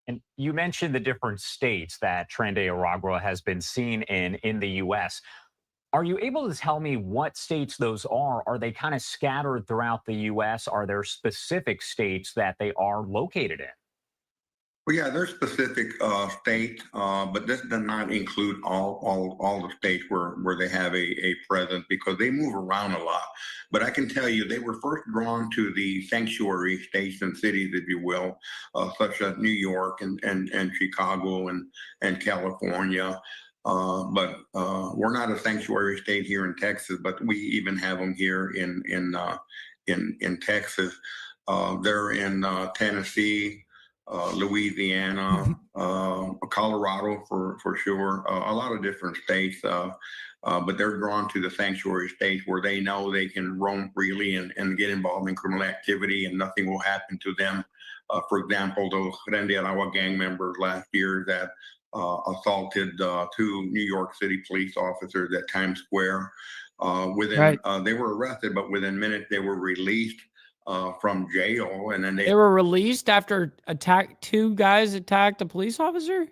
And you mentioned the different states that Tren de Aragua has been seen in the U.S. Are you able to tell me what states those are? Are they kind of scattered throughout the U.S.? Are there specific states that they are located in? Well, yeah, there's specific states, but this does not include all the states where they have a presence because they move around a lot. But I can tell you, they were first drawn to the sanctuary states and cities, if you will, such as New York and Chicago and California. But we're not a sanctuary state here in Texas, but we even have them here in Texas. They're in Tennessee, Louisiana, Colorado for sure, a lot of different states. But they're drawn to the sanctuary states where they know they can roam freely and get involved in criminal activity and nothing will happen to them. For example, those Tren de Aragua gang members last year that assaulted two New York City police officers at Times Square. They were arrested, but within minutes they were released from jail, and then They were released after two guys attacked a police officer?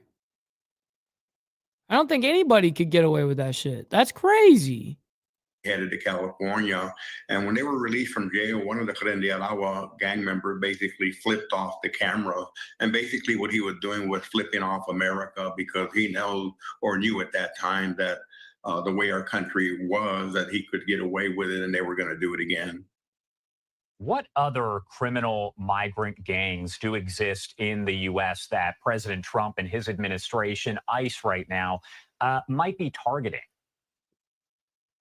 I don't think anybody could get away with that shit. That's crazy. Headed to California. And when they were released from jail, one of the Tren de Aragua gang members basically flipped off the camera. And basically what he was doing was flipping off America because he knew at that time that the way our country was, that he could get away with it and they were going to do it again. What other criminal migrant gangs do exist in the U.S. that President Trump and his administration, ICE right now, might be targeting?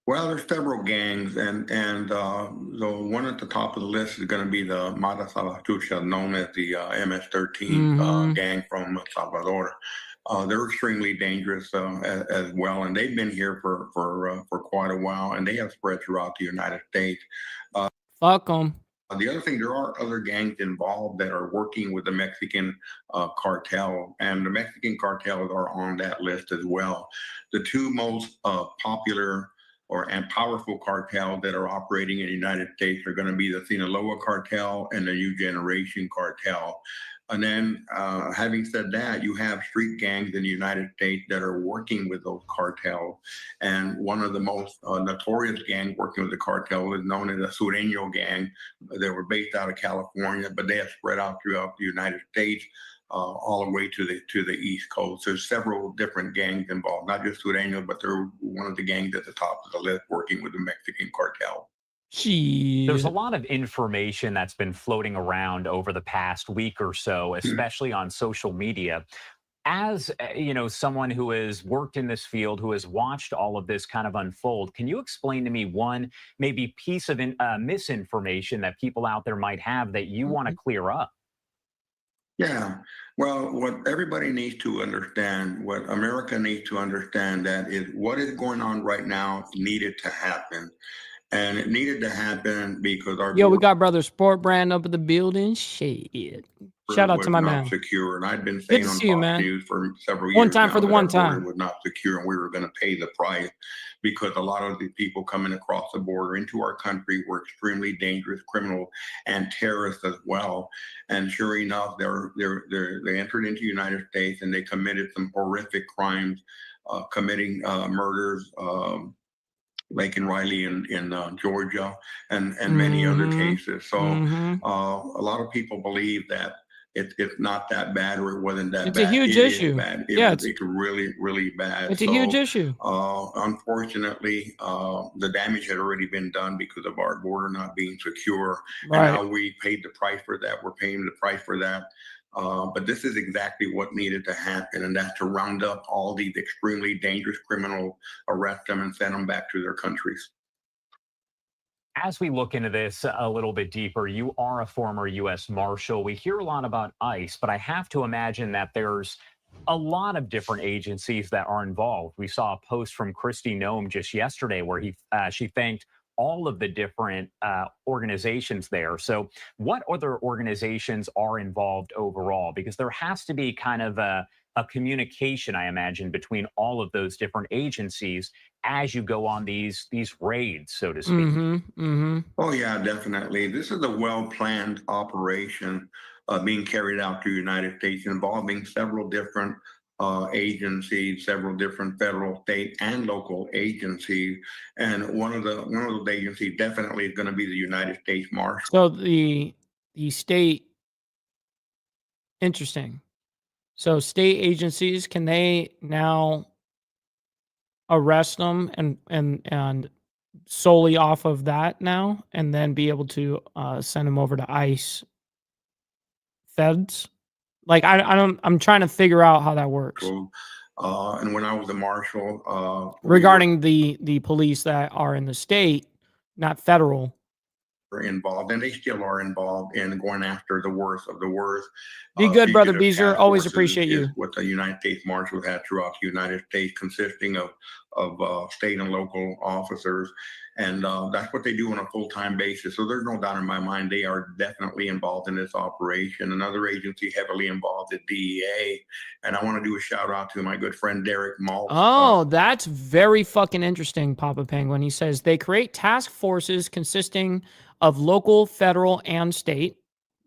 Well, there's several gangs, and the one at the top of the list is going to be the Mara Salvatrucha, known as the MS-13 gang from El Salvador. They're extremely dangerous as well, and they've been here for quite a while, and they have spread throughout the United States. Fuck them. The other thing, there are other gangs involved that are working with the Mexican cartel, and the Mexican cartels are on that list as well. The two most popular and powerful cartels that are operating in the United States are going to be the Sinaloa cartel and the New Generation cartel. And then, having said that, you have street gangs in the United States that are working with those cartels. And one of the most notorious gangs working with the cartel is known as the Sureño gang. They were based out of California, but they have spread out throughout the United States, all the way to the East Coast. There's several different gangs involved, not just Sureño, but they're one of the gangs at the top of the list working with the Mexican cartel. There's a lot of information that's been floating around over the past week or so, especially on social media. As someone who has worked in this field, who has watched all of this kind of unfold, can you explain to me one maybe piece of misinformation that people out there might have that you want to clear up? Yeah. Well, what everybody needs to understand, what America needs to understand, that is what is going on right now needed to happen. And it needed to happen because our we got Brother Sport Brand up in the building. Shit. Shout out to my man. Secure, and I'd been saying on Fox News for several years. One time for the one time. Was not secure, and we were going to pay the price because a lot of the people coming across the border into our country were extremely dangerous criminals and terrorists as well. And sure enough, they entered into the United States and they committed some horrific crimes, committing murders. Laken Riley in Georgia and many other cases. So a lot of people believe that it's not that bad or it wasn't that bad. It's a huge issue. It's really, really bad. It's a huge issue. Unfortunately, the damage had already been done because of our border not being secure. Right. And now we paid the price for that. We're paying the price for that. But this is exactly what needed to happen, and that's to round up all these extremely dangerous criminals, arrest them, and send them back to their countries. As we look into this a little bit deeper, you are a former U.S. Marshal. We hear a lot about ICE, but I have to imagine that there's a lot of different agencies that are involved. We saw a post from Kristi Noem just yesterday where she thanked all of the different organizations there. So what other organizations are involved overall? Because there has to be kind of a communication, I imagine, between all of those different agencies as you go on these raids, so to speak. Oh, yeah, definitely. This is a well-planned operation being carried out through the United States involving several different agencies, several different federal, state, and local agencies. And one of those agencies definitely is going to be the United States Marshal. So the state, interesting. So state agencies, can they now arrest them and solely off of that now, and then be able to send them over to ICE feds? Like I'm trying to figure out how that works. And when I was a marshal, Regarding the police that are in the state, not federal. were involved, and they still are involved in going after the worst of the worst. Be good, brother fugitive Beezer. task Always forces appreciate is you. what the United States Marshals had throughout the United States, consisting of state and local officers. And that's what they do on a full-time basis. So there's no doubt in my mind they are definitely involved in this operation. Another agency heavily involved is DEA. And I want to do a shout out to my good friend Derek Maltz. Oh, that's very fucking interesting, Papa Penguin. He says they create task forces consisting of local, federal, and state.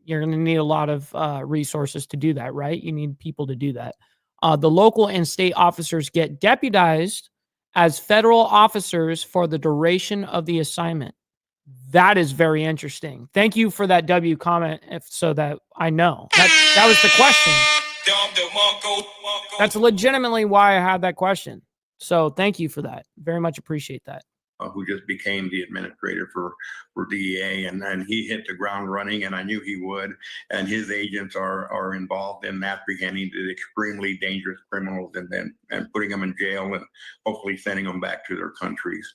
You're going to need a lot of resources to do that, right? You need people to do that. The local and state officers get deputized as federal officers for the duration of the assignment. That is very interesting. Thank you for that W comment, so that I know. That was the question. That's legitimately why I had that question. So thank you for that. Very much appreciate that. Who just became the administrator for DEA, and then he hit the ground running, and I knew he would. And his agents are involved in apprehending the extremely dangerous criminals and putting them in jail and hopefully sending them back to their countries.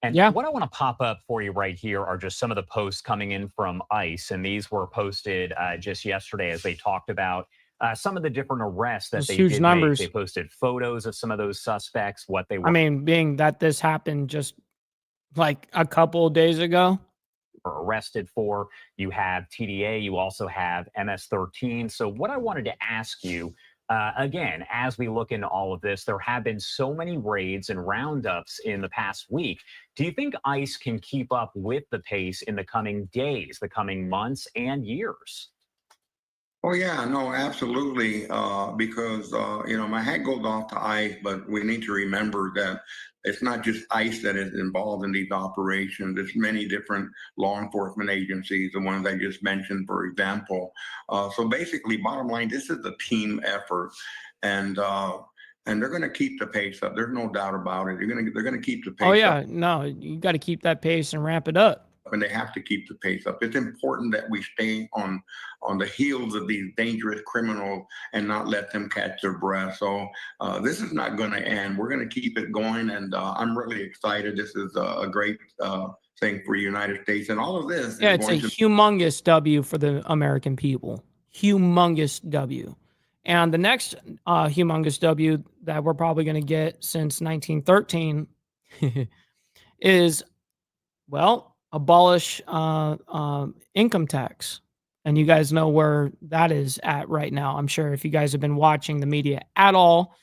And what I want to pop up for you right here are just some of the posts coming in from ICE, and these were posted just yesterday as they talked about some of the different arrests that Those they huge did numbers. make. They posted photos of some of those suspects, what they were. I mean, being that this happened just like a couple of days ago. Arrested for. You have TDA, you also have MS-13. So what I wanted to ask you, again, as we look into all of this, there have been so many raids and roundups in the past week. Do you think ICE can keep up with the pace in the coming days, the coming months and years? Oh yeah, no, absolutely. Because my hat goes off to ICE, but we need to remember that it's not just ICE that is involved in these operations. There's many different law enforcement agencies, the ones I just mentioned, for example. So basically, bottom line, this is a team effort, and they're going to keep the pace up. There's no doubt about it. They're going to keep the pace up. Oh yeah, no, you got to keep that pace and ramp it up. And they have to keep the pace up. It's important that we stay on the heels of these dangerous criminals and not let them catch their breath. So this is not going to end. We're going to keep it going, and I'm really excited. This is a great thing for the United States, and all of this. Yeah, it's a humongous W for the American people. Humongous W. And the next humongous W that we're probably going to get since 1913 is, well, abolish income tax. And you guys know where that is at right now. I'm sure if you guys have been watching the media at all,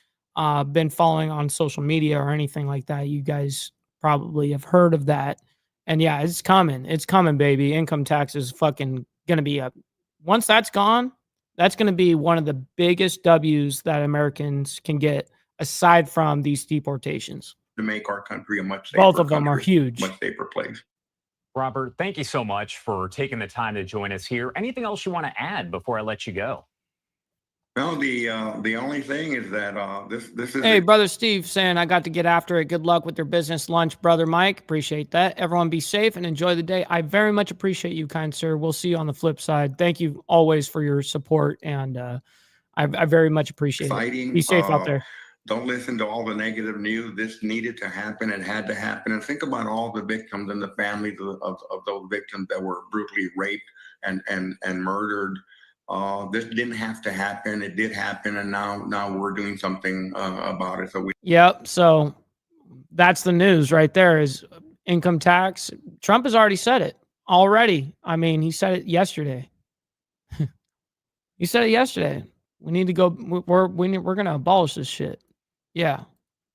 been following on social media or anything like that, you guys probably have heard of that. And yeah, it's coming. It's coming, baby. Income tax is fucking going to be up. Once that's gone, that's going to be one of the biggest W's that Americans can get, aside from these deportations. To make our country a much safer Both of them are country, huge. much safer place. Robert, thank you so much for taking the time to join us here. Anything else you want to add before I let you go? Well, the only thing is that this is. Hey, brother Steve saying I got to get after it. Good luck with your business lunch, brother Mike. Appreciate that. Everyone be safe and enjoy the day. I very much appreciate you, kind sir. We'll see you on the flip side. Thank you always for your support, and I very much appreciate it. Be safe out there. Don't listen to all the negative news. This needed to happen. It had to happen. And think about all the victims and the families of those victims that were brutally raped and murdered This didn't have to happen. It did happen, and now we're doing something about it. So we. Yep. So that's the news right there is income tax. Trump has already said it already. I mean, he said it yesterday. He said it yesterday. We need to go. We're going to abolish this shit. Yeah.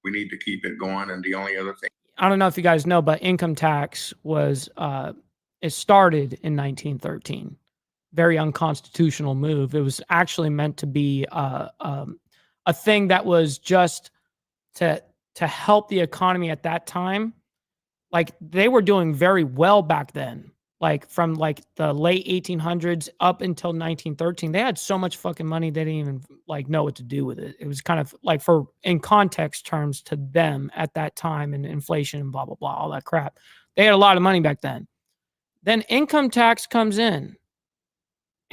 We need to keep it going. And the only other thing. I don't know if you guys know, but income tax was it started in 1913. Very unconstitutional move. It was actually meant to be a thing that was just to help the economy at that time. Like they were doing very well back then. Like from like the late 1800s up until 1913, they had so much fucking money they didn't even like know what to do with it. It was kind of like for in context terms to them at that time and inflation and blah blah blah, all that crap. They had a lot of money back then. Then income tax comes in,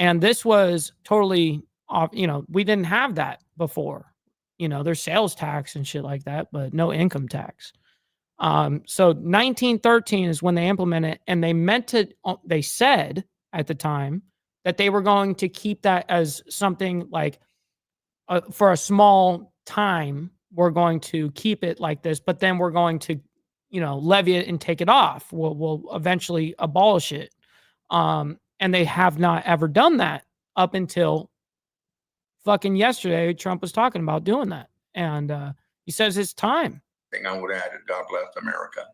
and this was totally off. You know, we didn't have that before. You know, there's sales tax and shit like that, but no income tax. So 1913 is when they implemented it, and they said at the time that they were going to keep that as something like for a small time, we're going to keep it like this, but then we're going to, you know, levy it and take it off. We'll eventually abolish it. And they have not ever done that up until fucking yesterday. Trump was talking about doing that. And he says it's time. Thing I would add is God bless America.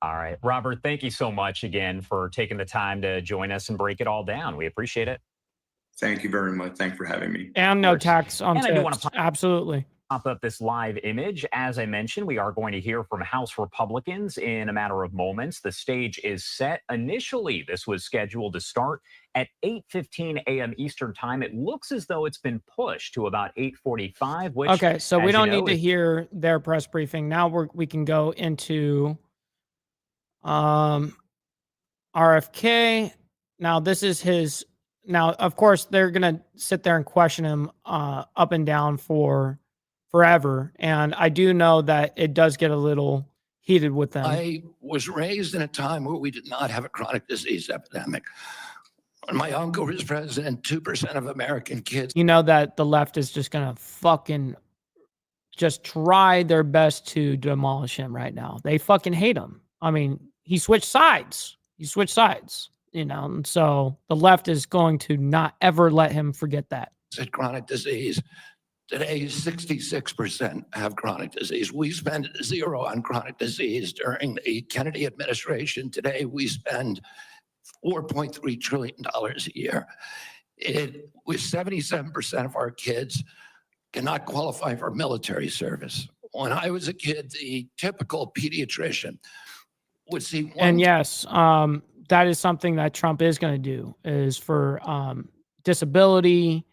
All right, Robert, thank you so much again for taking the time to join us and break it all down. We appreciate it. Thank you very much. Thanks for having me. And no tax on And I do want tips. to Absolutely. pop up this live image. As I mentioned, we are going to hear from House Republicans in a matter of moments. The stage is set. Initially, this was scheduled to start at 8:15 a.m. Eastern time. It looks as though it's been pushed to about 8:45, which, Okay, so we as you don't know, need to is- hear their press briefing. Now we can go into RFK. Now this is his. Now, of course, they're gonna sit there and question him up and down for forever. And I do know that it does get a little heated with them. I was raised in a time where we did not have a chronic disease epidemic. When my uncle was president, 2% of American kids. You know that the left is just gonna fucking just try their best to demolish him right now. They fucking hate him. I mean, he switched sides. You know, and so the left is going to not ever let him forget that. Said chronic disease. Today, 66% have chronic disease. We spend zero on chronic disease during the Kennedy administration. Today, we spend $4.3 trillion a year. With 77% of our kids cannot qualify for military service. When I was a kid, the typical pediatrician would see one. And yes, that is something that Trump is going to do is for disability,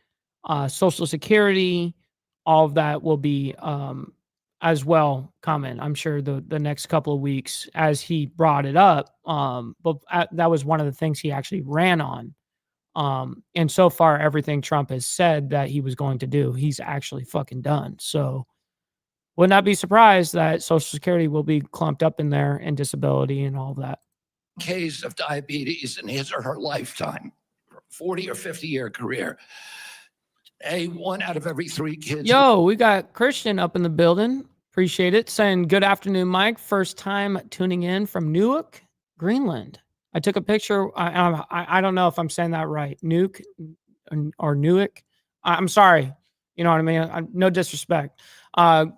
Social Security, all of that will be as well coming. I'm sure the next couple of weeks as he brought it up. But that was one of the things he actually ran on. And so far, everything Trump has said that he was going to do, he's actually fucking done. So would not be surprised that Social Security will be clumped up in there and disability and all of that. Case of diabetes in his or her lifetime, 40 or 50-year career. One out of every 3 kids. Yo, we got Christian up in the building. Appreciate it. Saying good afternoon, Mike. First time tuning in from Newark, Greenland. I took a picture. I don't know if I'm saying that right. Nuke or Newark. I'm sorry. You know what I mean? No disrespect.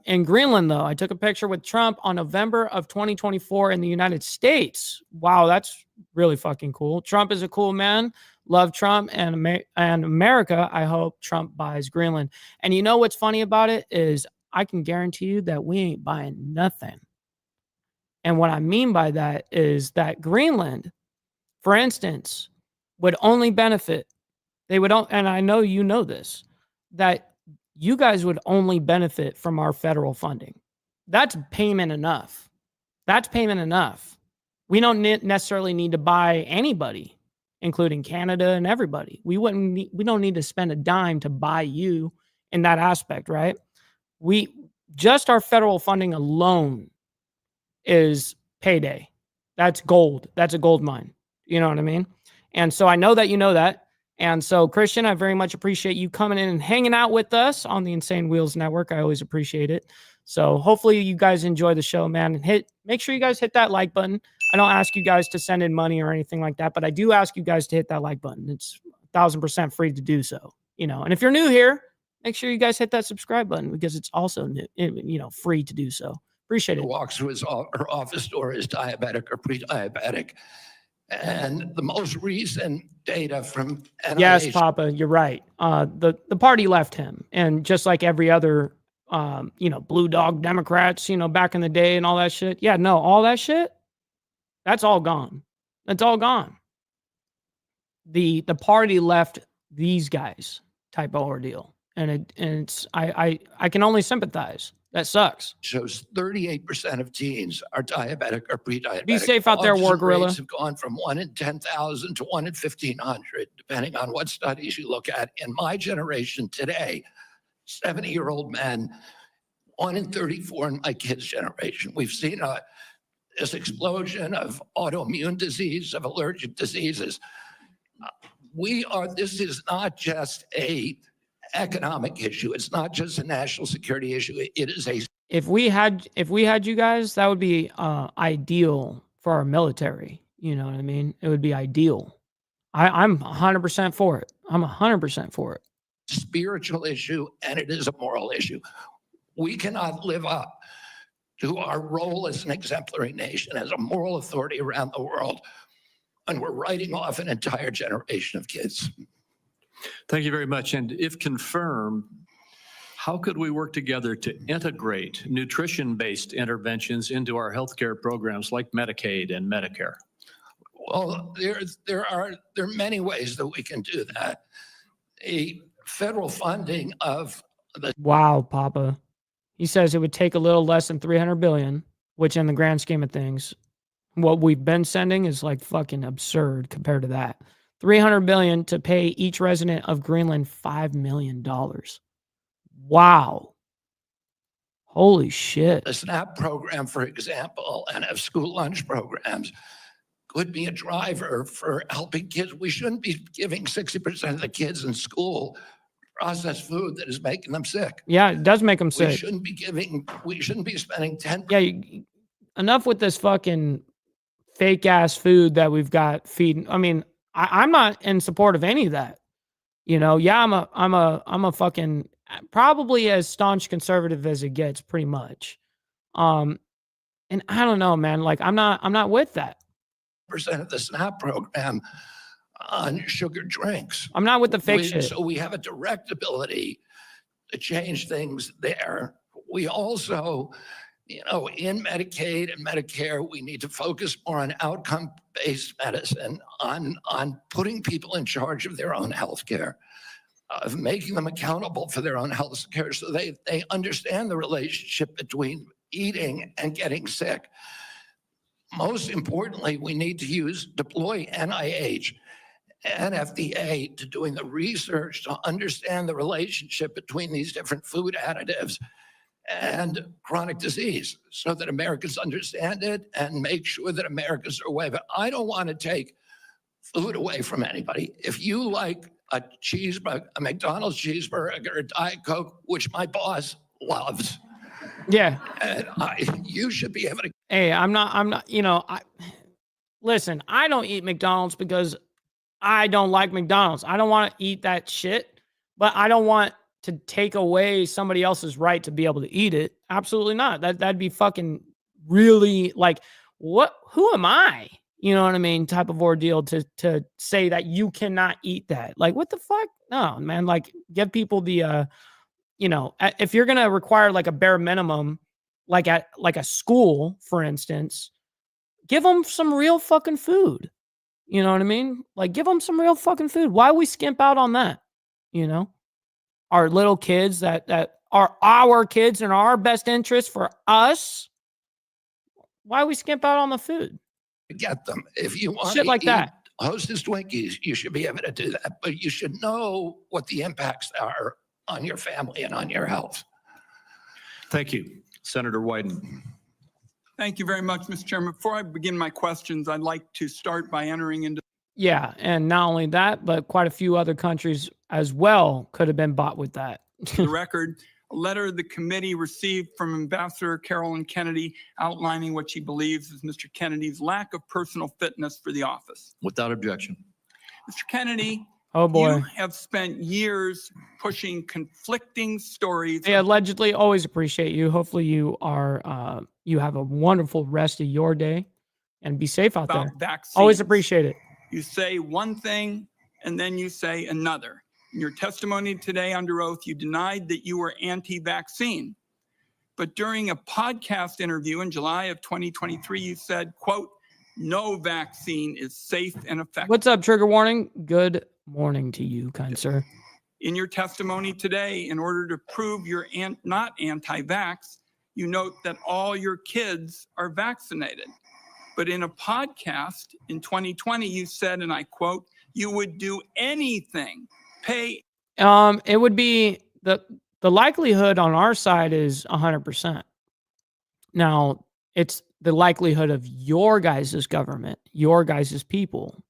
In Greenland, though, I took a picture with Trump on November of 2024 in the United States. Wow, that's really fucking cool. Trump is a cool man. Love Trump and America. I hope Trump buys Greenland. And you know what's funny about it is I can guarantee you that we ain't buying nothing. And what I mean by that is that Greenland, for instance, would only benefit. They would, and I know you know this, that you guys would only benefit from our federal funding. That's payment enough. That's payment enough. We don't necessarily need to buy anybody, including Canada and everybody. We don't need to spend a dime to buy you in that aspect, right? Just our federal funding alone is payday. That's gold. That's a gold mine. You know what I mean? And so I know that you know that. And so, Christian, I very much appreciate you coming in and hanging out with us on the Insane Wheels Network. I always appreciate it. So hopefully you guys enjoy the show, man. And make sure you guys hit that like button. I don't ask you guys to send in money or anything like that, but I do ask you guys to hit that like button. It's 1000% free to do so, And if you're new here, make sure you guys hit that subscribe button because it's also new, free to do so. Appreciate it. Walks through her office door is diabetic or pre-diabetic. And the most recent data from NIH. Yes, Papa, you're right. The party left him, and just like every other, blue dog Democrats, back in the day and all that shit. Yeah, no, all that shit, that's all gone. That's all gone. The party left these guys type of ordeal, and it's I can only sympathize. That sucks. Shows 38% of teens are diabetic or pre-diabetic. Be safe out there, War Gorilla. Rates have gone from 1 in 10,000 to 1 in 1,500, depending on what studies you look at. In my generation today, 70-year-old men, 1 in 34 in my kids' generation. We've seen this explosion of autoimmune disease, of allergic diseases. This is not just a economic issue. It's not just a national security issue. It is a. If we had you guys, that would be ideal for our military. You know what I mean? It would be ideal. I'm 100% for it. I'm 100% for it. Spiritual issue, and it is a moral issue. We cannot live up to our role as an exemplary nation, as a moral authority around the world, and we're writing off an entire generation of kids. Thank you very much. And if confirmed, how could we work together to integrate nutrition-based interventions into our healthcare programs like Medicaid and Medicare? Well, there are many ways that we can do that. A federal funding of the. Wow, Papa. He says it would take a little less than $300 billion, which in the grand scheme of things, what we've been sending is like fucking absurd compared to that. $300 billion to pay each resident of Greenland $5 million. Wow. Holy shit. The SNAP program, for example, and have school lunch programs could be a driver for helping kids. We shouldn't be giving 60% of the kids in school processed food that is making them sick. Yeah, it does make them sick. We shouldn't be spending 10. Yeah, enough with this fucking fake ass food that we've got feeding. I mean, I'm not in support of any of that. Yeah, I'm a fucking probably as staunch conservative as it gets, pretty much. And I don't know, man. Like I'm not with that. % of the SNAP program on sugar drinks. I'm not with the fake shit. So we have a direct ability to change things there. We also, in Medicaid and Medicare, we need to focus more on outcome-based medicine, on putting people in charge of their own health care, of making them accountable for their own health care so they understand the relationship between eating and getting sick. Most importantly, we need to deploy NIH and FDA to doing the research to understand the relationship between these different food additives and chronic disease so that Americans understand it and make sure that Americans are aware of it. I don't want to take food away from anybody. If you like a cheeseburger, a McDonald's cheeseburger, a Diet Coke, which my boss loves. Yeah. And you should be able to. Hey, I'm not, listen, I don't eat McDonald's because I don't like McDonald's. I don't want to eat that shit, but I don't want to take away somebody else's right to be able to eat it. Absolutely not. That'd be fucking really like, who am I? You know what I mean? Type of ordeal to say that you cannot eat that. Like, what the fuck? No, man. Like, give people the, if you're going to require like a bare minimum, like at like a school, for instance, give them some real fucking food. You know what I mean? Like, give them some real fucking food. Why we skimp out on that? Our little kids that are our kids and our best interest for us. Why we skimp out on the food? Get them. If you want shit like that. Hostess Twinkies, you should be able to do that, but you should know what the impacts are on your family and on your health. Thank you. Senator Wyden. Thank you very much, Mr. Chairman. Before I begin my questions, I'd like to start by entering into Yeah, and not only that, but quite a few other countries as well could have been bought with that. For the record, a letter the committee received from Ambassador Carolyn Kennedy outlining what she believes is Mr. Kennedy's lack of personal fitness for the office. Without objection. Mr. Kennedy, Oh boy. you have spent years pushing conflicting stories. They allegedly always appreciate you. Hopefully you are you have a wonderful rest of your day and be safe out About there. vaccines. Always appreciate it. You say one thing and then you say another. In your testimony today under oath, you denied that you were anti-vaccine. But during a podcast interview in July of 2023, you said, quote, "No vaccine is safe and effective." What's up, trigger warning? Good morning to you, kind sir. In your testimony today, in order to prove you're not anti-vax, you note that all your kids are vaccinated. But in a podcast in 2020, you said, and I quote, "You would do anything, pay." It would be the likelihood on our side is 100%. Now, it's the likelihood of your guys' government, your guys' people.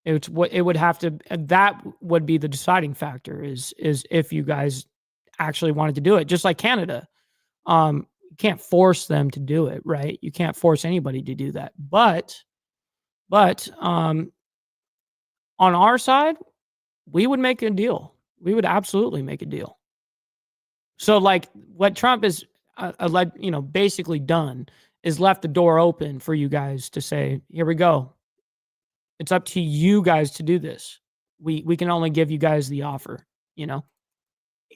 It's what it would have to, that would be the deciding factor is if you guys actually wanted to do it, just like Canada. You can't force them to do it, right? You can't force anybody to do that. But on our side, we would make a deal. We would absolutely make a deal. So like what Trump is basically done is left the door open for you guys to say, here we go. It's up to you guys to do this. We can only give you guys the offer,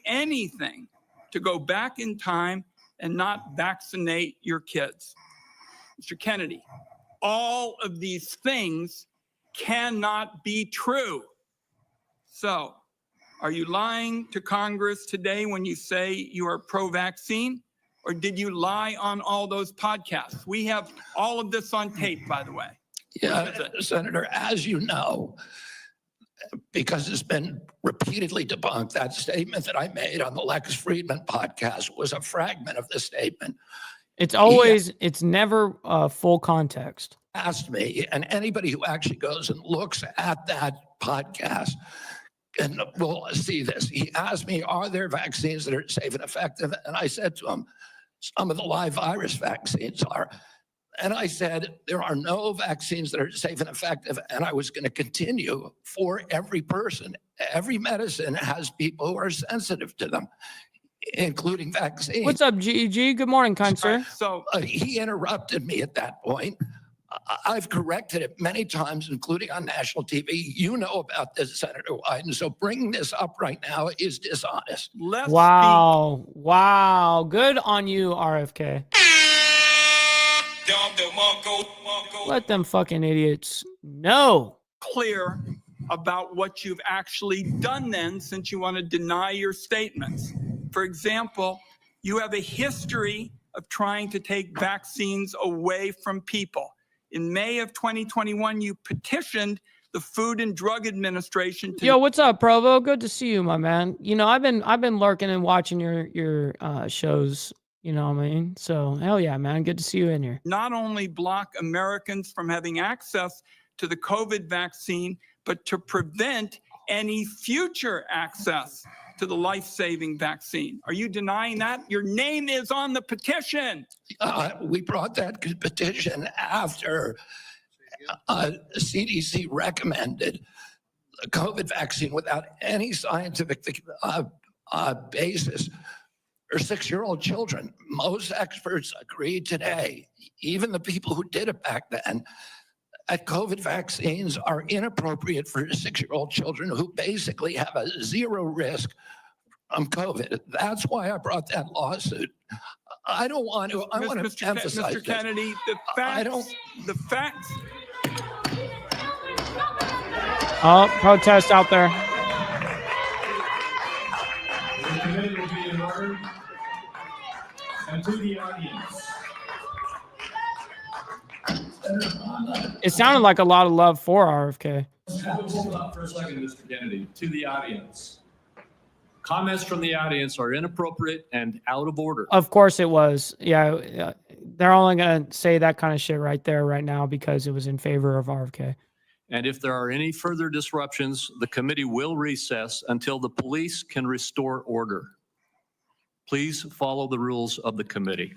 Anything to go back in time and not vaccinate your kids. Mr. Kennedy, all of these things cannot be true. So, are you lying to Congress today when you say you are pro-vaccine? Or did you lie on all those podcasts? We have all of this on tape, by the way. Yeah, Senator, as you know, because it's been repeatedly debunked, that statement that I made on the Lex Friedman podcast was a fragment of the statement. It's never full context. Asked me, and anybody who actually goes and looks at that podcast and will see this. He asked me, are there vaccines that are safe and effective? And I said to him, some of the live virus vaccines are. And I said, there are no vaccines that are safe and effective. And I was going to continue for every person. Every medicine has people who are sensitive to them, including vaccines. What's up, GEG? Good morning, kind sir. So he interrupted me at that point. I've corrected it many times, including on national TV. You know about this, Senator Wyden. So bringing this up right now is dishonest. Wow. Good on you, RFK. Let them fucking idiots know. Clear about what you've actually done then, since you want to deny your statements. For example, you have a history of trying to take vaccines away from people. In May of 2021, you petitioned the Food and Drug Administration to— Yo, what's up, Provo? Good to see you, my man. I've been lurking and watching your shows. You know what I mean? So hell yeah, man. Good to see you in here. not only block Americans from having access to the COVID vaccine, but to prevent any future access to the life-saving vaccine. Are you denying that? Your name is on the petition. We brought that petition after CDC recommended the COVID vaccine without any scientific basis for 6-year-old children. Most experts agree today, even the people who did it back then, that COVID vaccines are inappropriate for 6-year-old children who basically have a zero risk from COVID. That's why I brought that lawsuit. I don't want to, I want to emphasize Mr. Kennedy, the facts. Oh, protest out there. The committee will be in order. And to the audience. It sounded like a lot of love for RFK. Hold up for a second, Mr. Kennedy. To the audience. Comments from the audience are inappropriate and out of order. Of course it was. Yeah, they're only going to say that kind of shit right there, right now, because it was in favor of RFK. And if there are any further disruptions, the committee will recess until the police can restore order. Please follow the rules of the committee.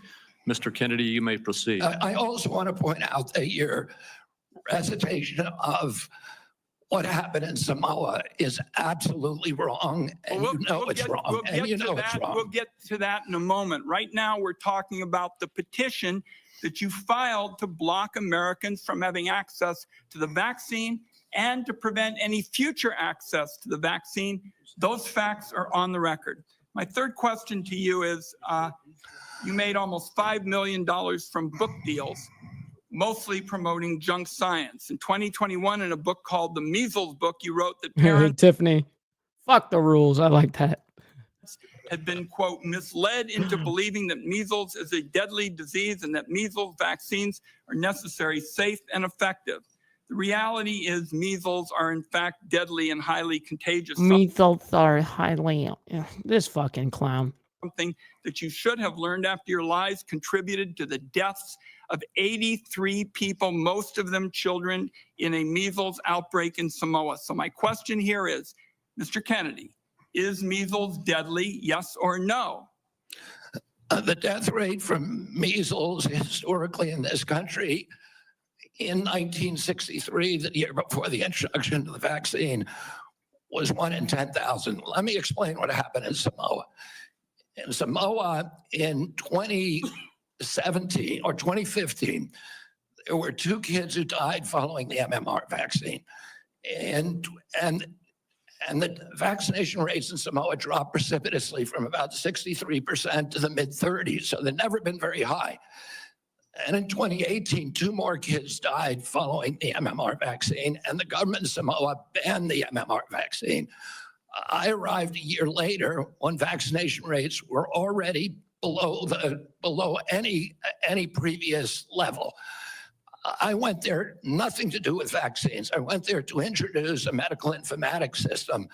Mr. Kennedy, you may proceed. I also want to point out that your recitation of what happened in Samoa is absolutely wrong, and you know it's wrong, and you know it's wrong. We'll get to that in a moment. Right now, we're talking about the petition that you filed to block Americans from having access to the vaccine and to prevent any future access to the vaccine. Those facts are on the record. My third question to you is, you made almost $5 million from book deals, mostly promoting junk science. In 2021, in a book called The Measles Book, you wrote that parents Tiffany, fuck the rules. I like that. had been, quote, misled into believing that measles is a deadly disease and that measles vaccines are necessary, safe, and effective. The reality is measles are in fact deadly and highly contagious. Measles are highly. This fucking clown. Something that you should have learned after your lies contributed to the deaths of 83 people, most of them children, in a measles outbreak in Samoa. So my question here is, Mr. Kennedy, is measles deadly, yes or no? The death rate from measles historically in this country in 1963, the year before the introduction of the vaccine, was 1 in 10,000. Let me explain what happened in Samoa. In Samoa in 2017 or 2015, there were 2 kids who died following the MMR vaccine. And the vaccination rates in Samoa dropped precipitously from about 63% to the mid-30s, so they've never been very high. And in 2018, 2 more kids died following the MMR vaccine, and the government of Samoa banned the MMR vaccine. I arrived a year later when vaccination rates were already below any previous level. I went there, nothing to do with vaccines. I went there to introduce a medical informatics system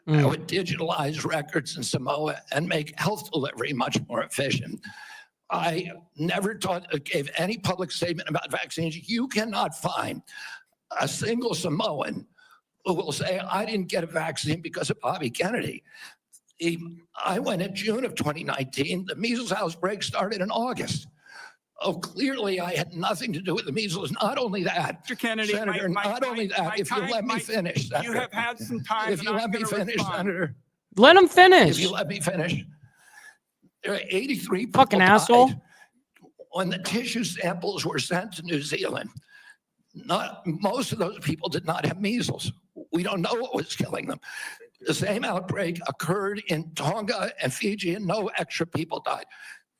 that would digitalize records in Samoa and make health delivery much more efficient. I never gave any public statement about vaccines. You cannot find a single Samoan who will say, I didn't get a vaccine because of Bobby Kennedy. I went in June of 2019. The measles outbreak started in August. Oh, clearly I had nothing to do with the measles. Not only that, Mr. Kennedy, Senator, not only that, if you let me finish, Senator. You have had some time. If you let me finish, Senator. Let him finish. If you let me finish. There are 83 people fucking asshole. died when the tissue samples were sent to New Zealand. Most of those people did not have measles. We don't know what was killing them. The same outbreak occurred in Tonga and Fiji, and no extra people died.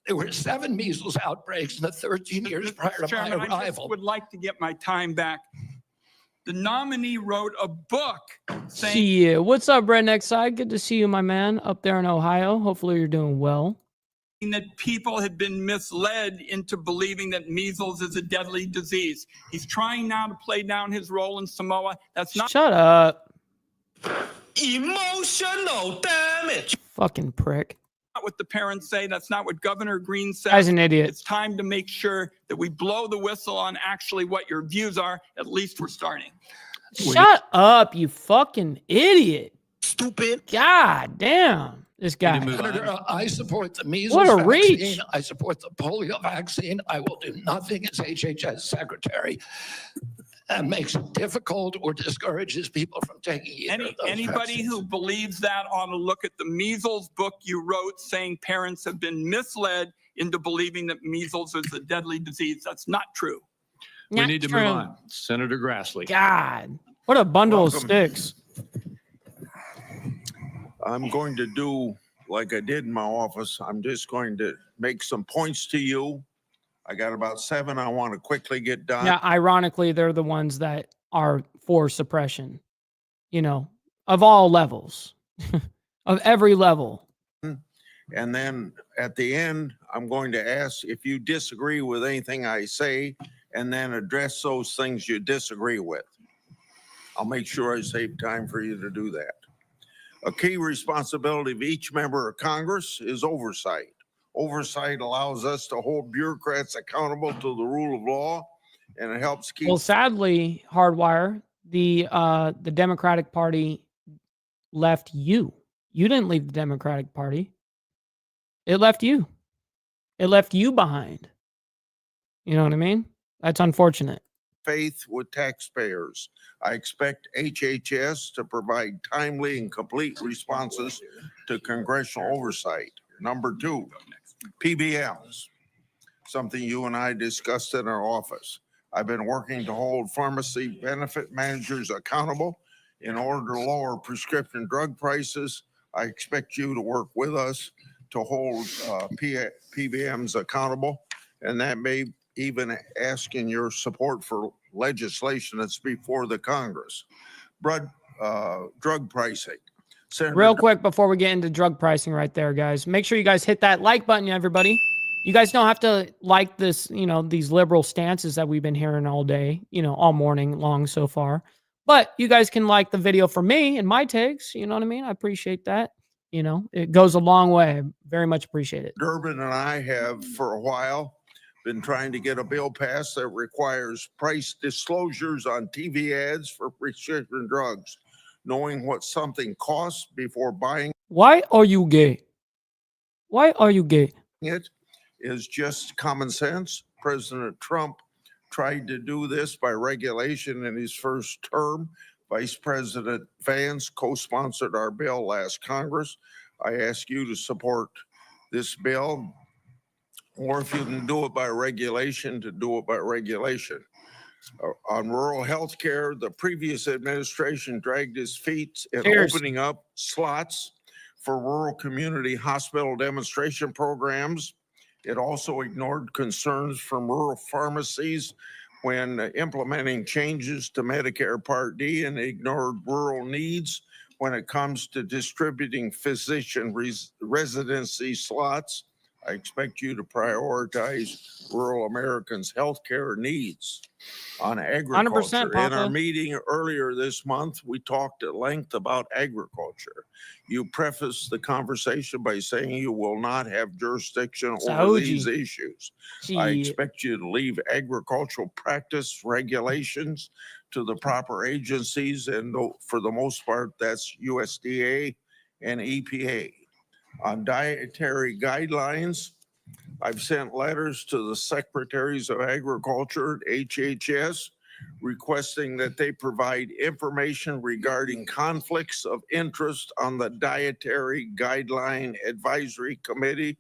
There were 7 measles outbreaks in the 13 years prior to my Chairman, I just arrival. would like to get my time back. The nominee wrote a book saying See you. What's up, Redneck Side? Good to see you, my man, up there in Ohio. Hopefully you're doing well. that people had been misled into believing that measles is a deadly disease. He's trying now to play down his role in Samoa. That's not. Shut up. Emotional damage. Fucking prick. Not what the parents say. That's not what Governor Green says. Guy's an idiot. It's time to make sure that we blow the whistle on actually what your views are. At least we're starting. Shut up, you fucking idiot. Stupid. God damn. This guy. Senator, I support the measles What a vaccine. reach. I support the polio vaccine. I will do nothing as HHS secretary that makes it difficult or discourages people from taking either of those Anybody vaccines. who believes that ought to look at the measles book you wrote saying parents have been misled into believing that measles is a deadly disease. That's not true. We need to move on. Senator Grassley. God, what a bundle of sticks. I'm going to do like I did in my office. I'm just going to make some points to you. I got about 7 I want to quickly get done. Yeah, ironically, they're the ones that are for suppression, you know, of all levels, of every level. And then at the end, I'm going to ask if you disagree with anything I say and then address those things you disagree with. I'll make sure I save time for you to do that. A key responsibility of each member of Congress is oversight. Oversight allows us to hold bureaucrats accountable to the rule of law, and it helps keep. Well, sadly, Hardwire, the Democratic Party left you. You didn't leave the Democratic Party. It left you. It left you behind. You know what I mean? That's unfortunate. Faith with taxpayers. I expect HHS to provide timely and complete responses to congressional oversight. Number two, PBMs, something you and I discussed in our office. I've been working to hold pharmacy benefit managers accountable in order to lower prescription drug prices. I expect you to work with us to hold PBMs accountable, and that may even asking your support for legislation that's before the Congress. Drug pricing. Real quick before we get into drug pricing right there, guys, make sure you guys hit that like button, everybody. You guys don't have to like this, these liberal stances that we've been hearing all day, all morning long so far. But you guys can like the video for me and my takes. You know what I mean? I appreciate that. It goes a long way. Very much appreciate it. Durbin and I have for a while been trying to get a bill passed that requires price disclosures on TV ads for prescription drugs, knowing what something costs before buying. Why are you gay? Why are you gay? It is just common sense. President Trump tried to do this by regulation in his first term. Vice President Vance co-sponsored our bill last Congress. I ask you to support this bill, or if you can do it by regulation, to do it by regulation. On rural health care, the previous administration dragged its feet in opening up slots for rural community hospital demonstration programs. It also ignored concerns from rural pharmacies when implementing changes to Medicare Part D, and ignored rural needs when it comes to distributing physician residency slots. I expect you to prioritize rural Americans' healthcare needs. On agriculture, in our meeting earlier this month, we talked at length about agriculture. You prefaced the conversation by saying you will not have jurisdiction over these issues. I expect you to leave agricultural practice regulations to the proper agencies, and for the most part, that's USDA and EPA. On dietary guidelines, I've sent letters to the secretaries of agriculture at HHS requesting that they provide information regarding conflicts of interest on the Dietary Guideline Advisory Committee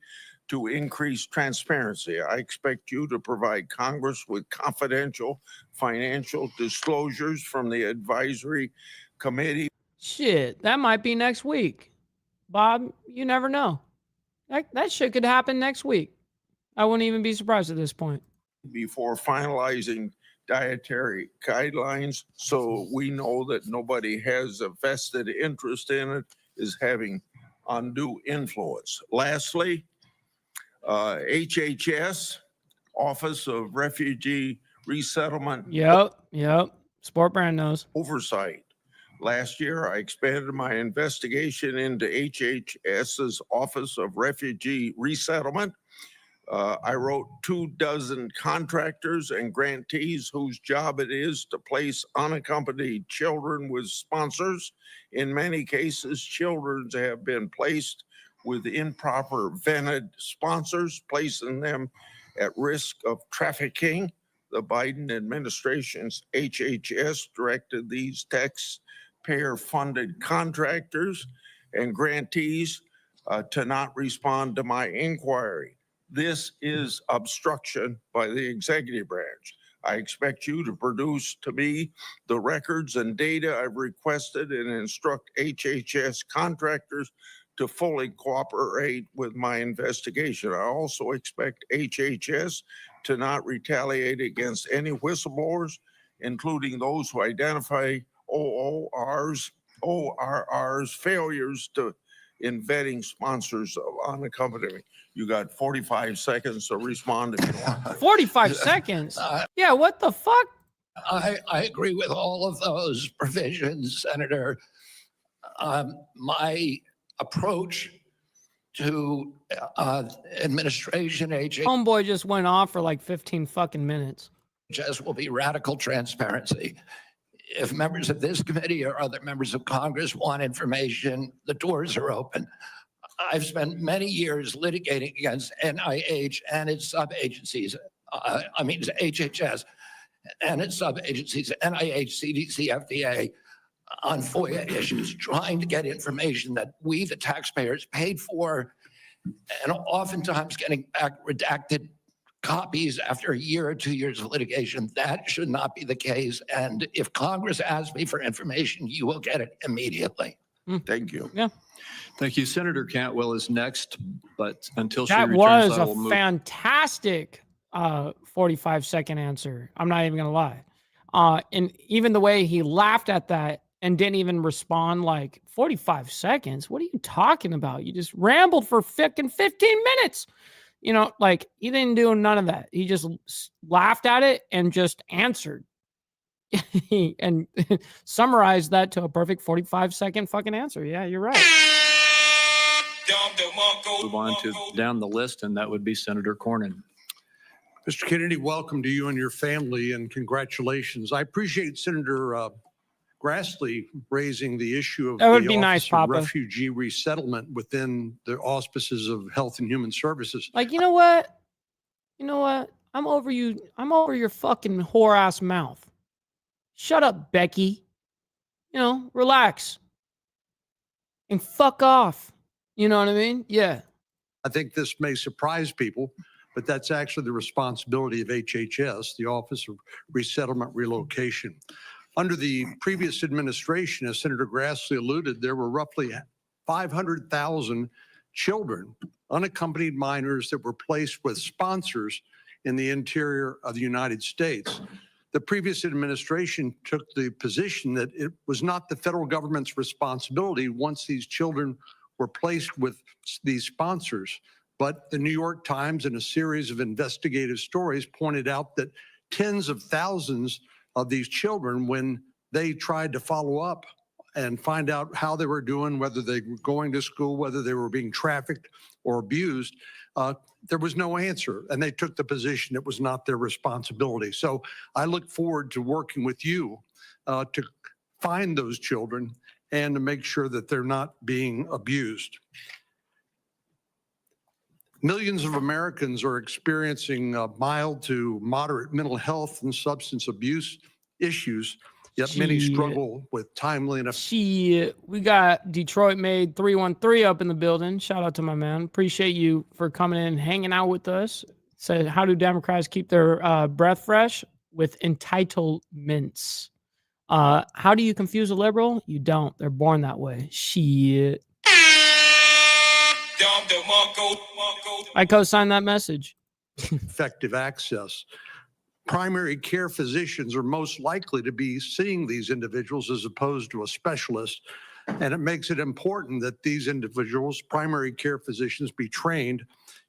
to increase transparency. I expect you to provide Congress with confidential financial disclosures from the advisory committee. Shit, that might be next week. Bob, you never know. That shit could happen next week. I wouldn't even be surprised at this point. Before finalizing dietary guidelines, so we know that nobody has a vested interest in it, is having undue influence. Lastly, HHS, Office of Refugee Resettlement. Yep. Sport Brand knows. Oversight. Last year, I expanded my investigation into HHS's Office of Refugee Resettlement. I wrote 24 contractors and grantees whose job it is to place unaccompanied children with sponsors. In many cases, children have been placed with improper vetted sponsors, placing them at risk of trafficking. The Biden administration's HHS directed these taxpayer-funded contractors and grantees to not respond to my inquiry. This is obstruction by the executive branch. I expect you to produce to me the records and data I've requested and instruct HHS contractors to fully cooperate with my investigation. I also expect HHS to not retaliate against any whistleblowers, including those who identify ORR's failures in vetting sponsors of unaccompanied. You got 45 seconds to respond if you want. 45 seconds? Yeah, what the fuck? I agree with all of those provisions, Senator. My approach to administration Homeboy just went off for like 15 fucking minutes. HHS will be radical transparency. if members of this committee or other members of Congress want information, the doors are open. I've spent many years litigating against NIH and its sub-agencies. It's HHS and its sub-agencies, NIH, CDC, FDA, on FOIA issues, trying to get information that we, the taxpayers, paid for, and oftentimes getting back redacted copies after a year or 2 years of litigation. That should not be the case. And if Congress asks me for information, you will get it immediately. Thank you. Yeah. Thank you. Senator Cantwell is next, but until she That returns, was I a will move. fantastic 45-second answer. I'm not even going to lie. And even the way he laughed at that and didn't even respond, like, 45 seconds? What are you talking about? You just rambled for fucking 15 minutes. You know, like, he didn't do none of that. He just laughed at it and just answered. And summarized that to a perfect 45-second fucking answer. Yeah, you're right. Move on to down the list, and that would be Senator Cornyn. Mr. Kennedy, welcome to you and your family, and congratulations. I appreciate Senator Grassley raising the issue of That would the be nice, Office of Papa. Refugee Resettlement within the auspices of Health and Human Services. Like, you know what? You know what? I'm over you. I'm over your fucking whore ass mouth. Shut up, Becky. You know, relax. And fuck off. You know what I mean? Yeah. I think this may surprise people, but that's actually the responsibility of HHS, the Office of Resettlement Relocation. Under the previous administration, as Senator Grassley alluded, there were roughly 500,000 children, unaccompanied minors, that were placed with sponsors in the interior of the United States. The previous administration took the position that it was not the federal government's responsibility once these children were placed with these sponsors. But the New York Times, in a series of investigative stories, pointed out that tens of thousands of these children, when they tried to follow up and find out how they were doing, whether they were going to school, whether they were being trafficked or abused, there was no answer. And they took the position it was not their responsibility. So I look forward to working with you to find those children and to make sure that they're not being abused. Millions of Americans are experiencing mild to moderate mental health and substance abuse issues, yet many struggle with timely enough. We got Detroit Made 313 up in the building. Shout out to my man. Appreciate you for coming in and hanging out with us. Said, how do Democrats keep their breath fresh? With entitlements. How do you confuse a liberal? You don't. They're born that way. Shit. I co-sign that message. Effective access. Primary care physicians are most likely to be seeing these individuals as opposed to a specialist. And it makes it important that these individuals, primary care physicians, be trained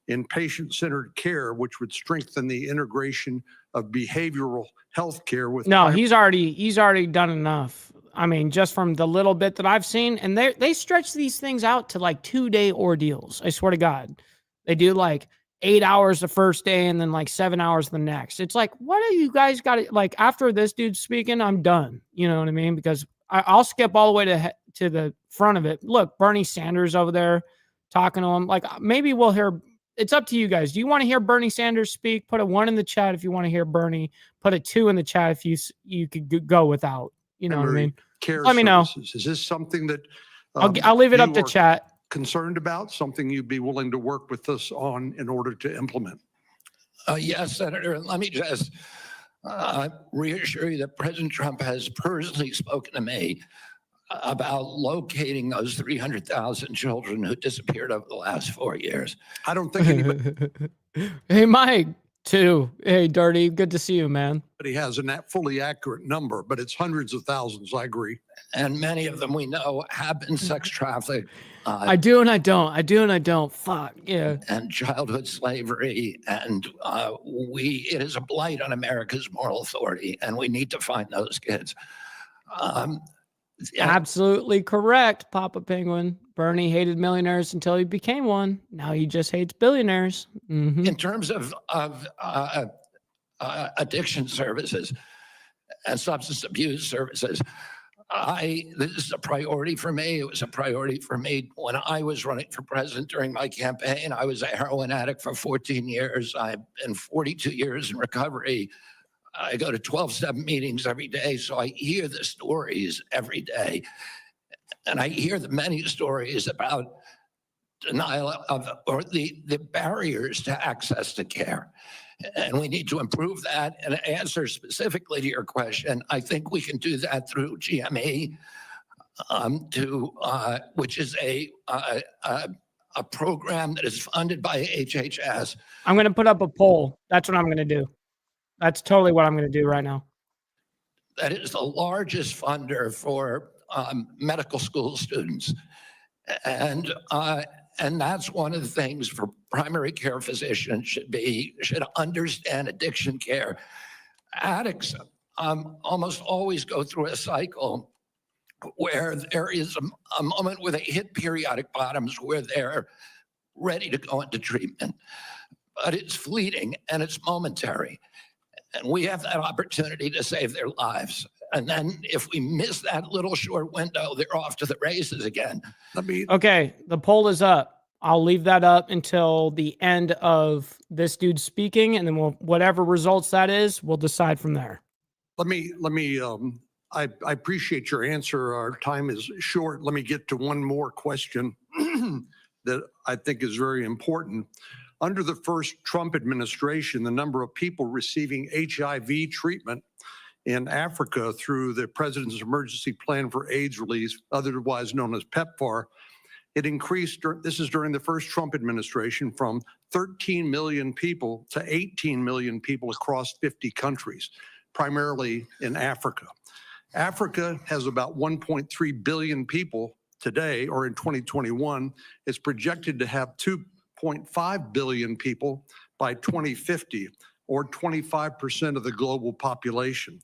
in patient-centered care, which would strengthen the integration of behavioral health care with. No, he's already done enough. I mean, just from the little bit that I've seen, and they stretch these things out to like 2-day ordeals. I swear to God, they do like 8 hours the first day and then like 7 hours the next. It's like, what do you guys got to, like, after this dude's speaking, I'm done. You know what I mean? Because I'll skip all the way to the front of it. Look, Bernie Sanders over there talking to him. Like, maybe we'll hear. It's up to you guys. Do you want to hear Bernie Sanders speak? Put a 1 in the chat if you want to hear Bernie. Put a 2 in the chat if you could go without. You know what I mean? Care Let me know. services. Is this something that I'll leave it up to you are chat. concerned about, something you'd be willing to work with us on in order to implement? Yes, Senator. Let me just reassure you that President Trump has personally spoken to me about locating those 300,000 children who disappeared over the last 4 years. I don't think anybody Hey, Mike, too. Hey, Dirty. Good to see you, man. has a fully accurate number, but it's hundreds of thousands. I agree. And many of them we know have been sex trafficked. I do and I don't. I do and I don't. Fuck, yeah. And childhood slavery. And it is a blight on America's moral authority, and we need to find those kids. Absolutely correct, Papa Penguin. Bernie hated millionaires until he became one. Now he just hates billionaires. Mm-hmm. In terms of addiction services, and substance abuse services. This is a priority for me. It was a priority for me when I was running for president during my campaign. I was a heroin addict for 14 years. I've been 42 years in recovery. I go to 12-step meetings every day, so I hear the stories every day. And I hear the many stories about denial of, or the barriers to access to care. And we need to improve that. And to answer specifically to your question, I think we can do that through GME, which is a program that is funded by HHS. I'm going to put up a poll. That's what I'm going to do. That's totally what I'm going to do right now. That is the largest funder for medical school students. And that's one of the things for primary care physicians should understand addiction care. Addicts almost always go through a cycle where there is a moment where they hit periodic bottoms where they're ready to go into treatment, but it's fleeting and it's momentary. And we have that opportunity to save their lives. And then if we miss that little short window, they're off to the races again. Okay, the poll is up. I'll leave that up until the end of this dude speaking, and then whatever results that is, we'll decide from there. I appreciate your answer. Our time is short. Let me get to one more question that I think is very important. Under the first Trump administration, the number of people receiving HIV treatment in Africa through the President's Emergency Plan for AIDS Relief, otherwise known as PEPFAR, it increased, this is during the first Trump administration, from 13 million people to 18 million people across 50 countries, primarily in Africa. Africa has about 1.3 billion people today, or in 2021. It's projected to have 2.5 billion people by 2050, or 25% of the global population.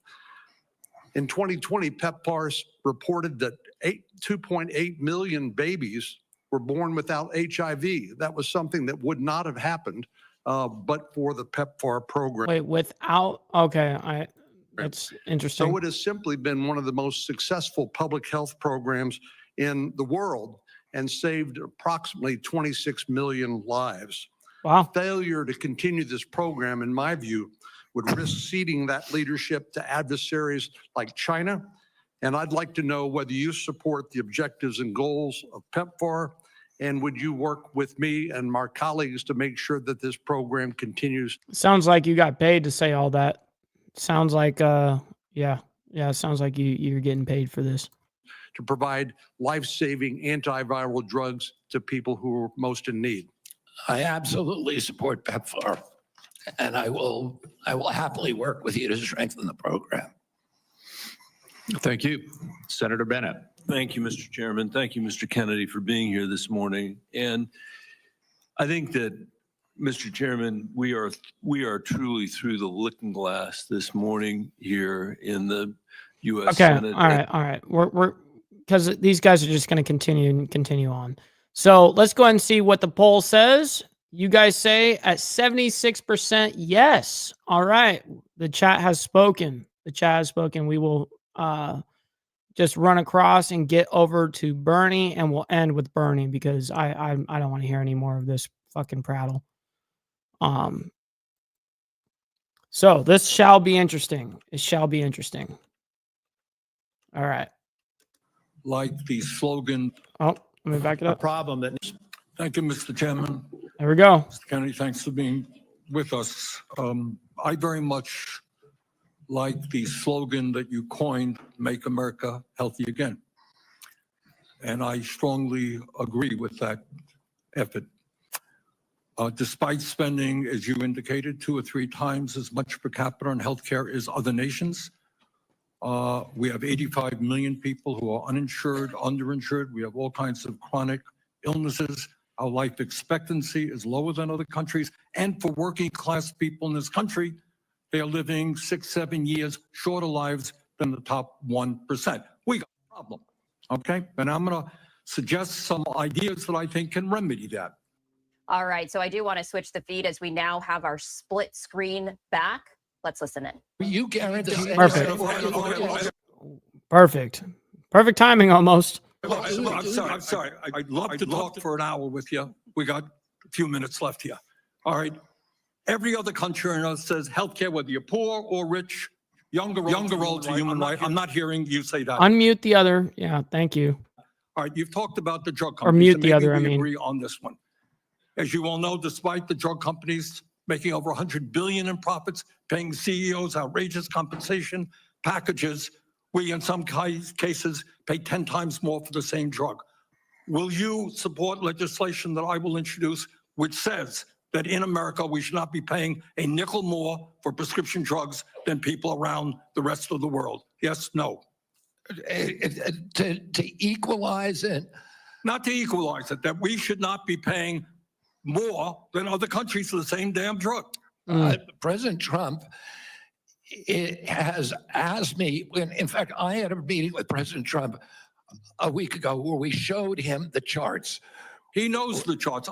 In 2020, PEPFAR reported that 2.8 million babies were born without HIV. That was something that would not have happened but for the PEPFAR program. Wait, without, okay, that's interesting. So it has simply been one of the most successful public health programs in the world and saved approximately 26 million lives. Wow. Failure to continue this program, in my view, would risk ceding that leadership to adversaries like China. And I'd like to know whether you support the objectives and goals of PEPFAR, and would you work with me and my colleagues to make sure that this program continues? Sounds like you got paid to say all that. Sounds like, yeah, sounds like you're getting paid for this. To provide life-saving antiviral drugs to people who are most in need. I absolutely support PEPFAR, and I will happily work with you to strengthen the program. Thank you. Senator Bennett. Thank you, Mr. Chairman. Thank you, Mr. Kennedy, for being here this morning. And I think that, Mr. Chairman, we are truly through the looking glass this morning here in the U.S. Senate. All right. We're because these guys are just going to continue on. So let's go ahead and see what the poll says. You guys say at 76% yes. All right. The chat has spoken. We will just run across and get over to Bernie, and we'll end with Bernie because I don't want to hear any more of this fucking prattle. So this shall be interesting. It shall be interesting. All right. Like the slogan. Oh, let me back it up. Problem that. Thank you, Mr. Chairman. There we go. Mr. Kennedy, thanks for being with us. I very much like the slogan that you coined, Make America Healthy Again. And I strongly agree with that effort. Despite spending, as you indicated, 2 or 3 times as much per capita on healthcare as other nations, we have 85 million people who are uninsured, underinsured. We have all kinds of chronic illnesses. Our life expectancy is lower than other countries. And for working class people in this country, they are living 6-7 years shorter lives than the top 1%. We got a problem, okay? And I'm gonna suggest some ideas that I think can remedy that. All right, so I do want to switch the feed as we now have our split screen back. Let's listen in. You guarantee. Perfect. Perfect timing almost. I'm sorry. I'd love to talk for an hour with you. We got a few minutes left here. All right. Every other country on earth says healthcare, whether you're poor or rich, younger old to human right. I'm not hearing you say that. Unmute the other. Yeah, thank you. All right. You've talked about the drug Or companies. mute and the maybe other, I we mean. agree on this one. As you all know, despite the drug companies making over $100 billion in profits, paying CEOs outrageous compensation packages, we in some cases pay 10 times more for the same drug. Will you support legislation that I will introduce which says that in America we should not be paying a nickel more for prescription drugs than people around the rest of the world? Yes, no? To equalize it. Not to equalize it, that we should not be paying more than other countries for the same damn drug. President Trump has asked me, in fact, I had a meeting with President Trump a week ago where we showed him the charts. He knows the charts.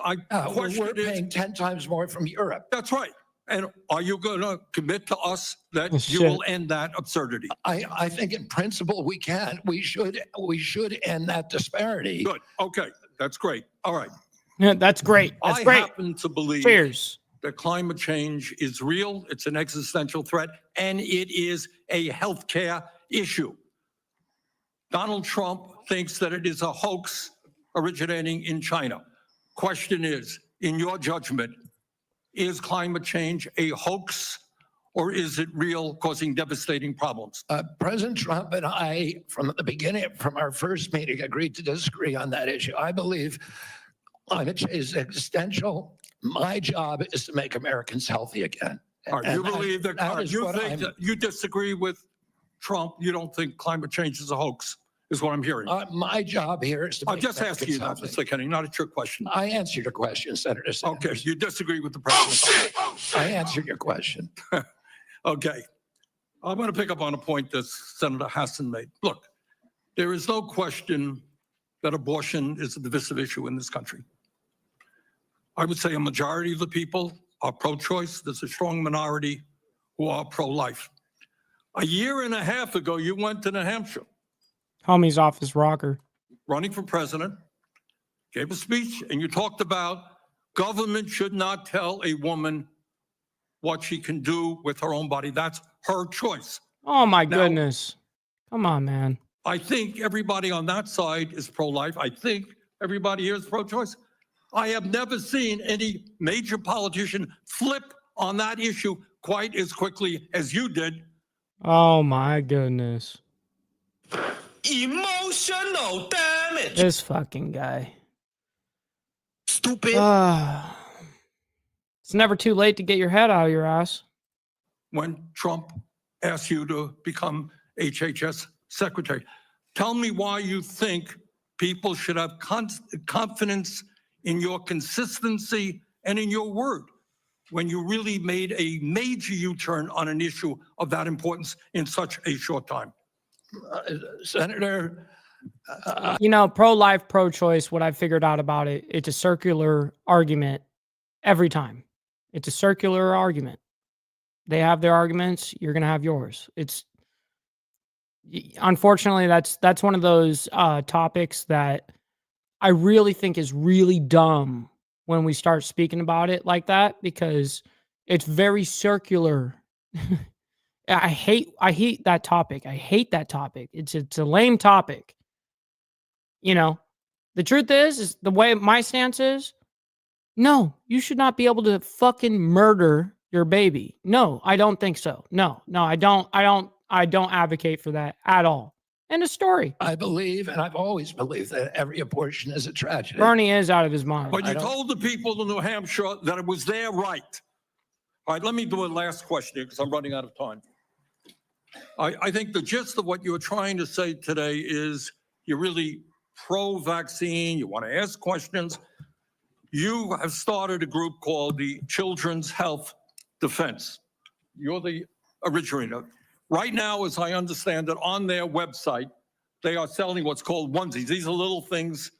We're paying 10 times more from Europe. That's right. And are you going to commit to us that you Shit. will end that absurdity? I think in principle we can. We should end that disparity. Good. Okay. That's great. All right. Yeah, that's great. That's I great. happen to believe Cheers. that climate change is real. It's an existential threat, and it is a healthcare issue. Donald Trump thinks that it is a hoax originating in China. Question is, in your judgment, is climate change a hoax or is it real, causing devastating problems? President Trump and I, from the beginning, from our first meeting, agreed to disagree on that issue. I believe climate change is existential. My job is to make Americans healthy again. All right, you believe that, you what think I'm- that you disagree with Trump. You don't think climate change is a hoax, is what I'm hearing. My job here is to I'm make just asking you that, Americans Mr. Kenny, not a trick question. I answered your question, Senator Sanders. Okay, you disagree with the president. I answered your question. Okay. I'm going to pick up on a point that Senator Hassan made. Look, there is no question that abortion is a divisive issue in this country. I would say a majority of the people are pro-choice. There's a strong minority who are pro-life. A year and a half ago, you went to New Hampshire, Homie's off his rocker. running for president, gave a speech, and you talked about government should not tell a woman what she can do with her own body. That's her choice. Oh my Now- goodness. Come on, man. I think everybody on that side is pro-life. I think everybody here is pro-choice. I have never seen any major politician flip on that issue quite as quickly as you did. Oh my goodness. Emotional damage. This fucking guy. Stupid. It's never too late to get your head out of your ass. When Trump asked you to become HHS secretary, tell me why you think people should have confidence in your consistency and in your word when you really made a major U-turn on an issue of that importance in such a short time. Senator, You know, pro-life, pro-choice, what I figured out about it, it's a circular argument every time. It's a circular argument. They have their arguments, you're going to have yours. Unfortunately, that's one of those topics that I really think is really dumb when we start speaking about it like that, because it's very circular. I hate that topic. I hate that topic. It's a lame topic. You know, the truth is the way my stance is, no, you should not be able to fucking murder your baby. No, I don't think so. No, I don't advocate for that at all. End of story. I believe, and I've always believed, that every abortion is a tragedy. Bernie is out of his mind. But you told the people of New Hampshire that it was their right. All right, let me do a last question here because I'm running out of time. I think the gist of what you're trying to say today is you're really pro-vaccine, you want to ask questions. You have started a group called the Children's Health Defense. You're the originator. Right now, as I understand it, on their website, they are selling what's called onesies. These are little things,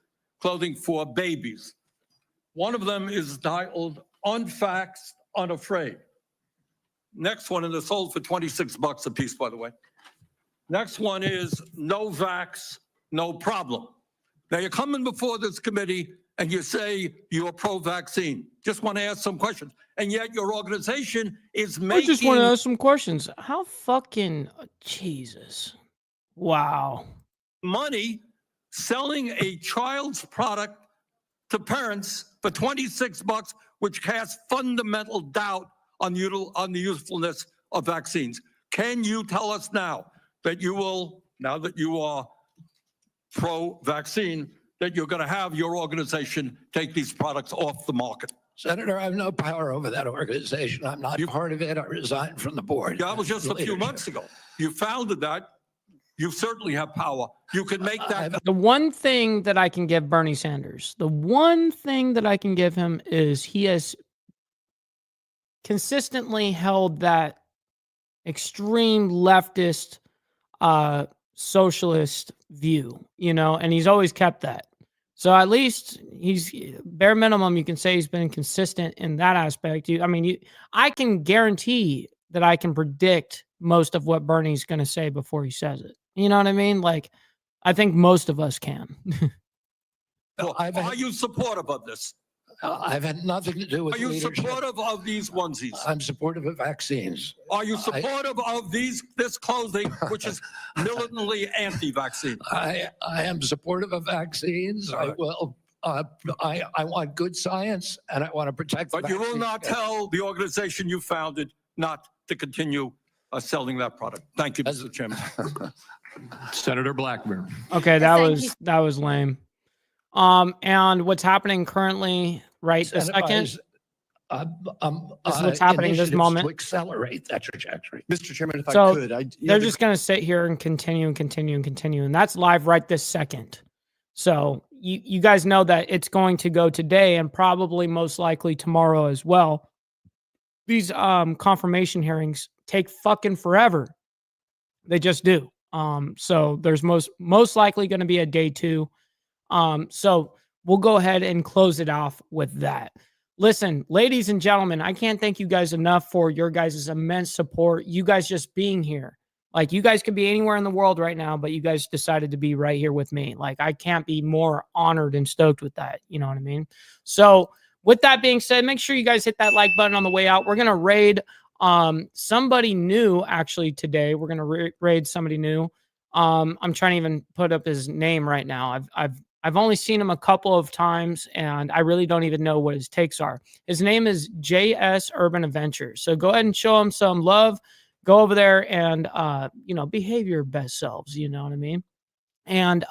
clothing for babies. One of them is titled Unvaxxed, Unafraid. Next one, and they're sold for $26 a piece, by the way. Next one is no vax, no problem. Now you're coming before this committee and you say you're pro-vaccine. Just want to ask some questions. And yet your organization is making... I just want to ask some questions. How fucking... Jesus. Wow. ...money selling a child's product to parents for $26, which casts fundamental doubt on the usefulness of vaccines. Can you tell us now that you will, now that you are pro-vaccine, that you're going to have your organization take these products off the market? Senator, I have no power over that organization. I'm not part of it. I resigned from the board. That was just a few months ago. You founded that. You certainly have power. You can make that. The one thing that I can give Bernie Sanders, the one thing that I can give him is he has consistently held that extreme leftist, socialist view, you know, and he's always kept that. So at least he's bare minimum, you can say he's been consistent in that aspect. I can guarantee that I can predict most of what Bernie's going to say before he says it. You know what I mean? Like, I think most of us can. Are you supportive of this? I've had nothing to do with Are you leadership. supportive of these onesies? I'm supportive of vaccines. Are you supportive of this clothing, which is militantly anti-vaccine? I am supportive of vaccines. I will. I want good science, and I want to protect. But you will not tell the organization you founded not to continue selling that product. Thank you, Mr. Chairman. Senator Blackburn. Okay, that was lame. And what's happening currently, right this second? This is what's happening this moment. To accelerate that trajectory. Mr. Chairman, if So I could, they're just going to sit here and continue and continue and continue. And that's live right this second. So you guys know that it's going to go today and probably most likely tomorrow as well. These confirmation hearings take fucking forever. They just do. So there's most likely going to be a day 2. So we'll go ahead and close it off with that. Listen, ladies and gentlemen, I can't thank you guys enough for your guys' immense support. You guys just being here. Like, you guys could be anywhere in the world right now, but you guys decided to be right here with me. Like, I can't be more honored and stoked with that. You know what I mean? So with that being said, make sure you guys hit that like button on the way out. We're going to raid somebody new actually today. We're going to raid somebody new. I'm trying to even put up his name right now. I've only seen him a couple of times, and I really don't even know what his takes are. His name is JS Urban Adventures. So go ahead and show him some love. Go over there and, behave your best selves. You know what I mean? And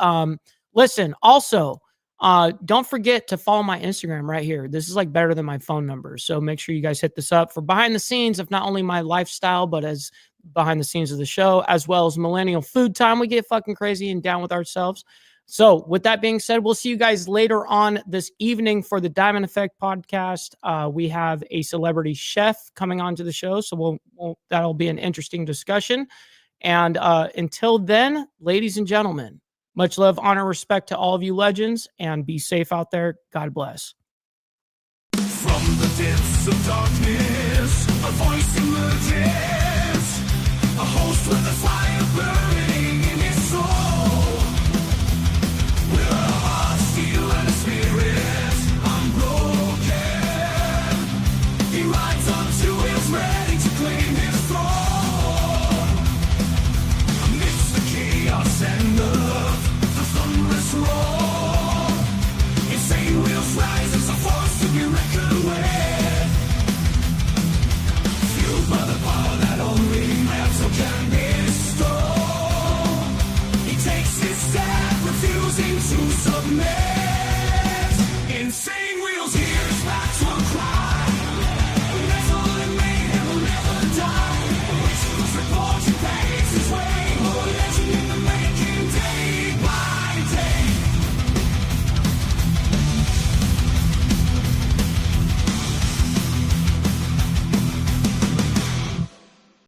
listen, also, don't forget to follow my Instagram right here. This is like better than my phone number. So make sure you guys hit this up for behind the scenes of not only my lifestyle, but as behind the scenes of the show, as well as millennial food time. We get fucking crazy and down with ourselves. So with that being said, we'll see you guys later on this evening for the Diamond Effect podcast. We have a celebrity chef coming onto the show. So that'll be an interesting discussion. And until then, ladies and gentlemen, much love, honor, respect to all of you legends, and be safe out there. God bless. From the depths of darkness, a voice emerges, a host with a fire burning in his soul. With a heart, steel, and a spirit unbroken, he rides on to his ready to claim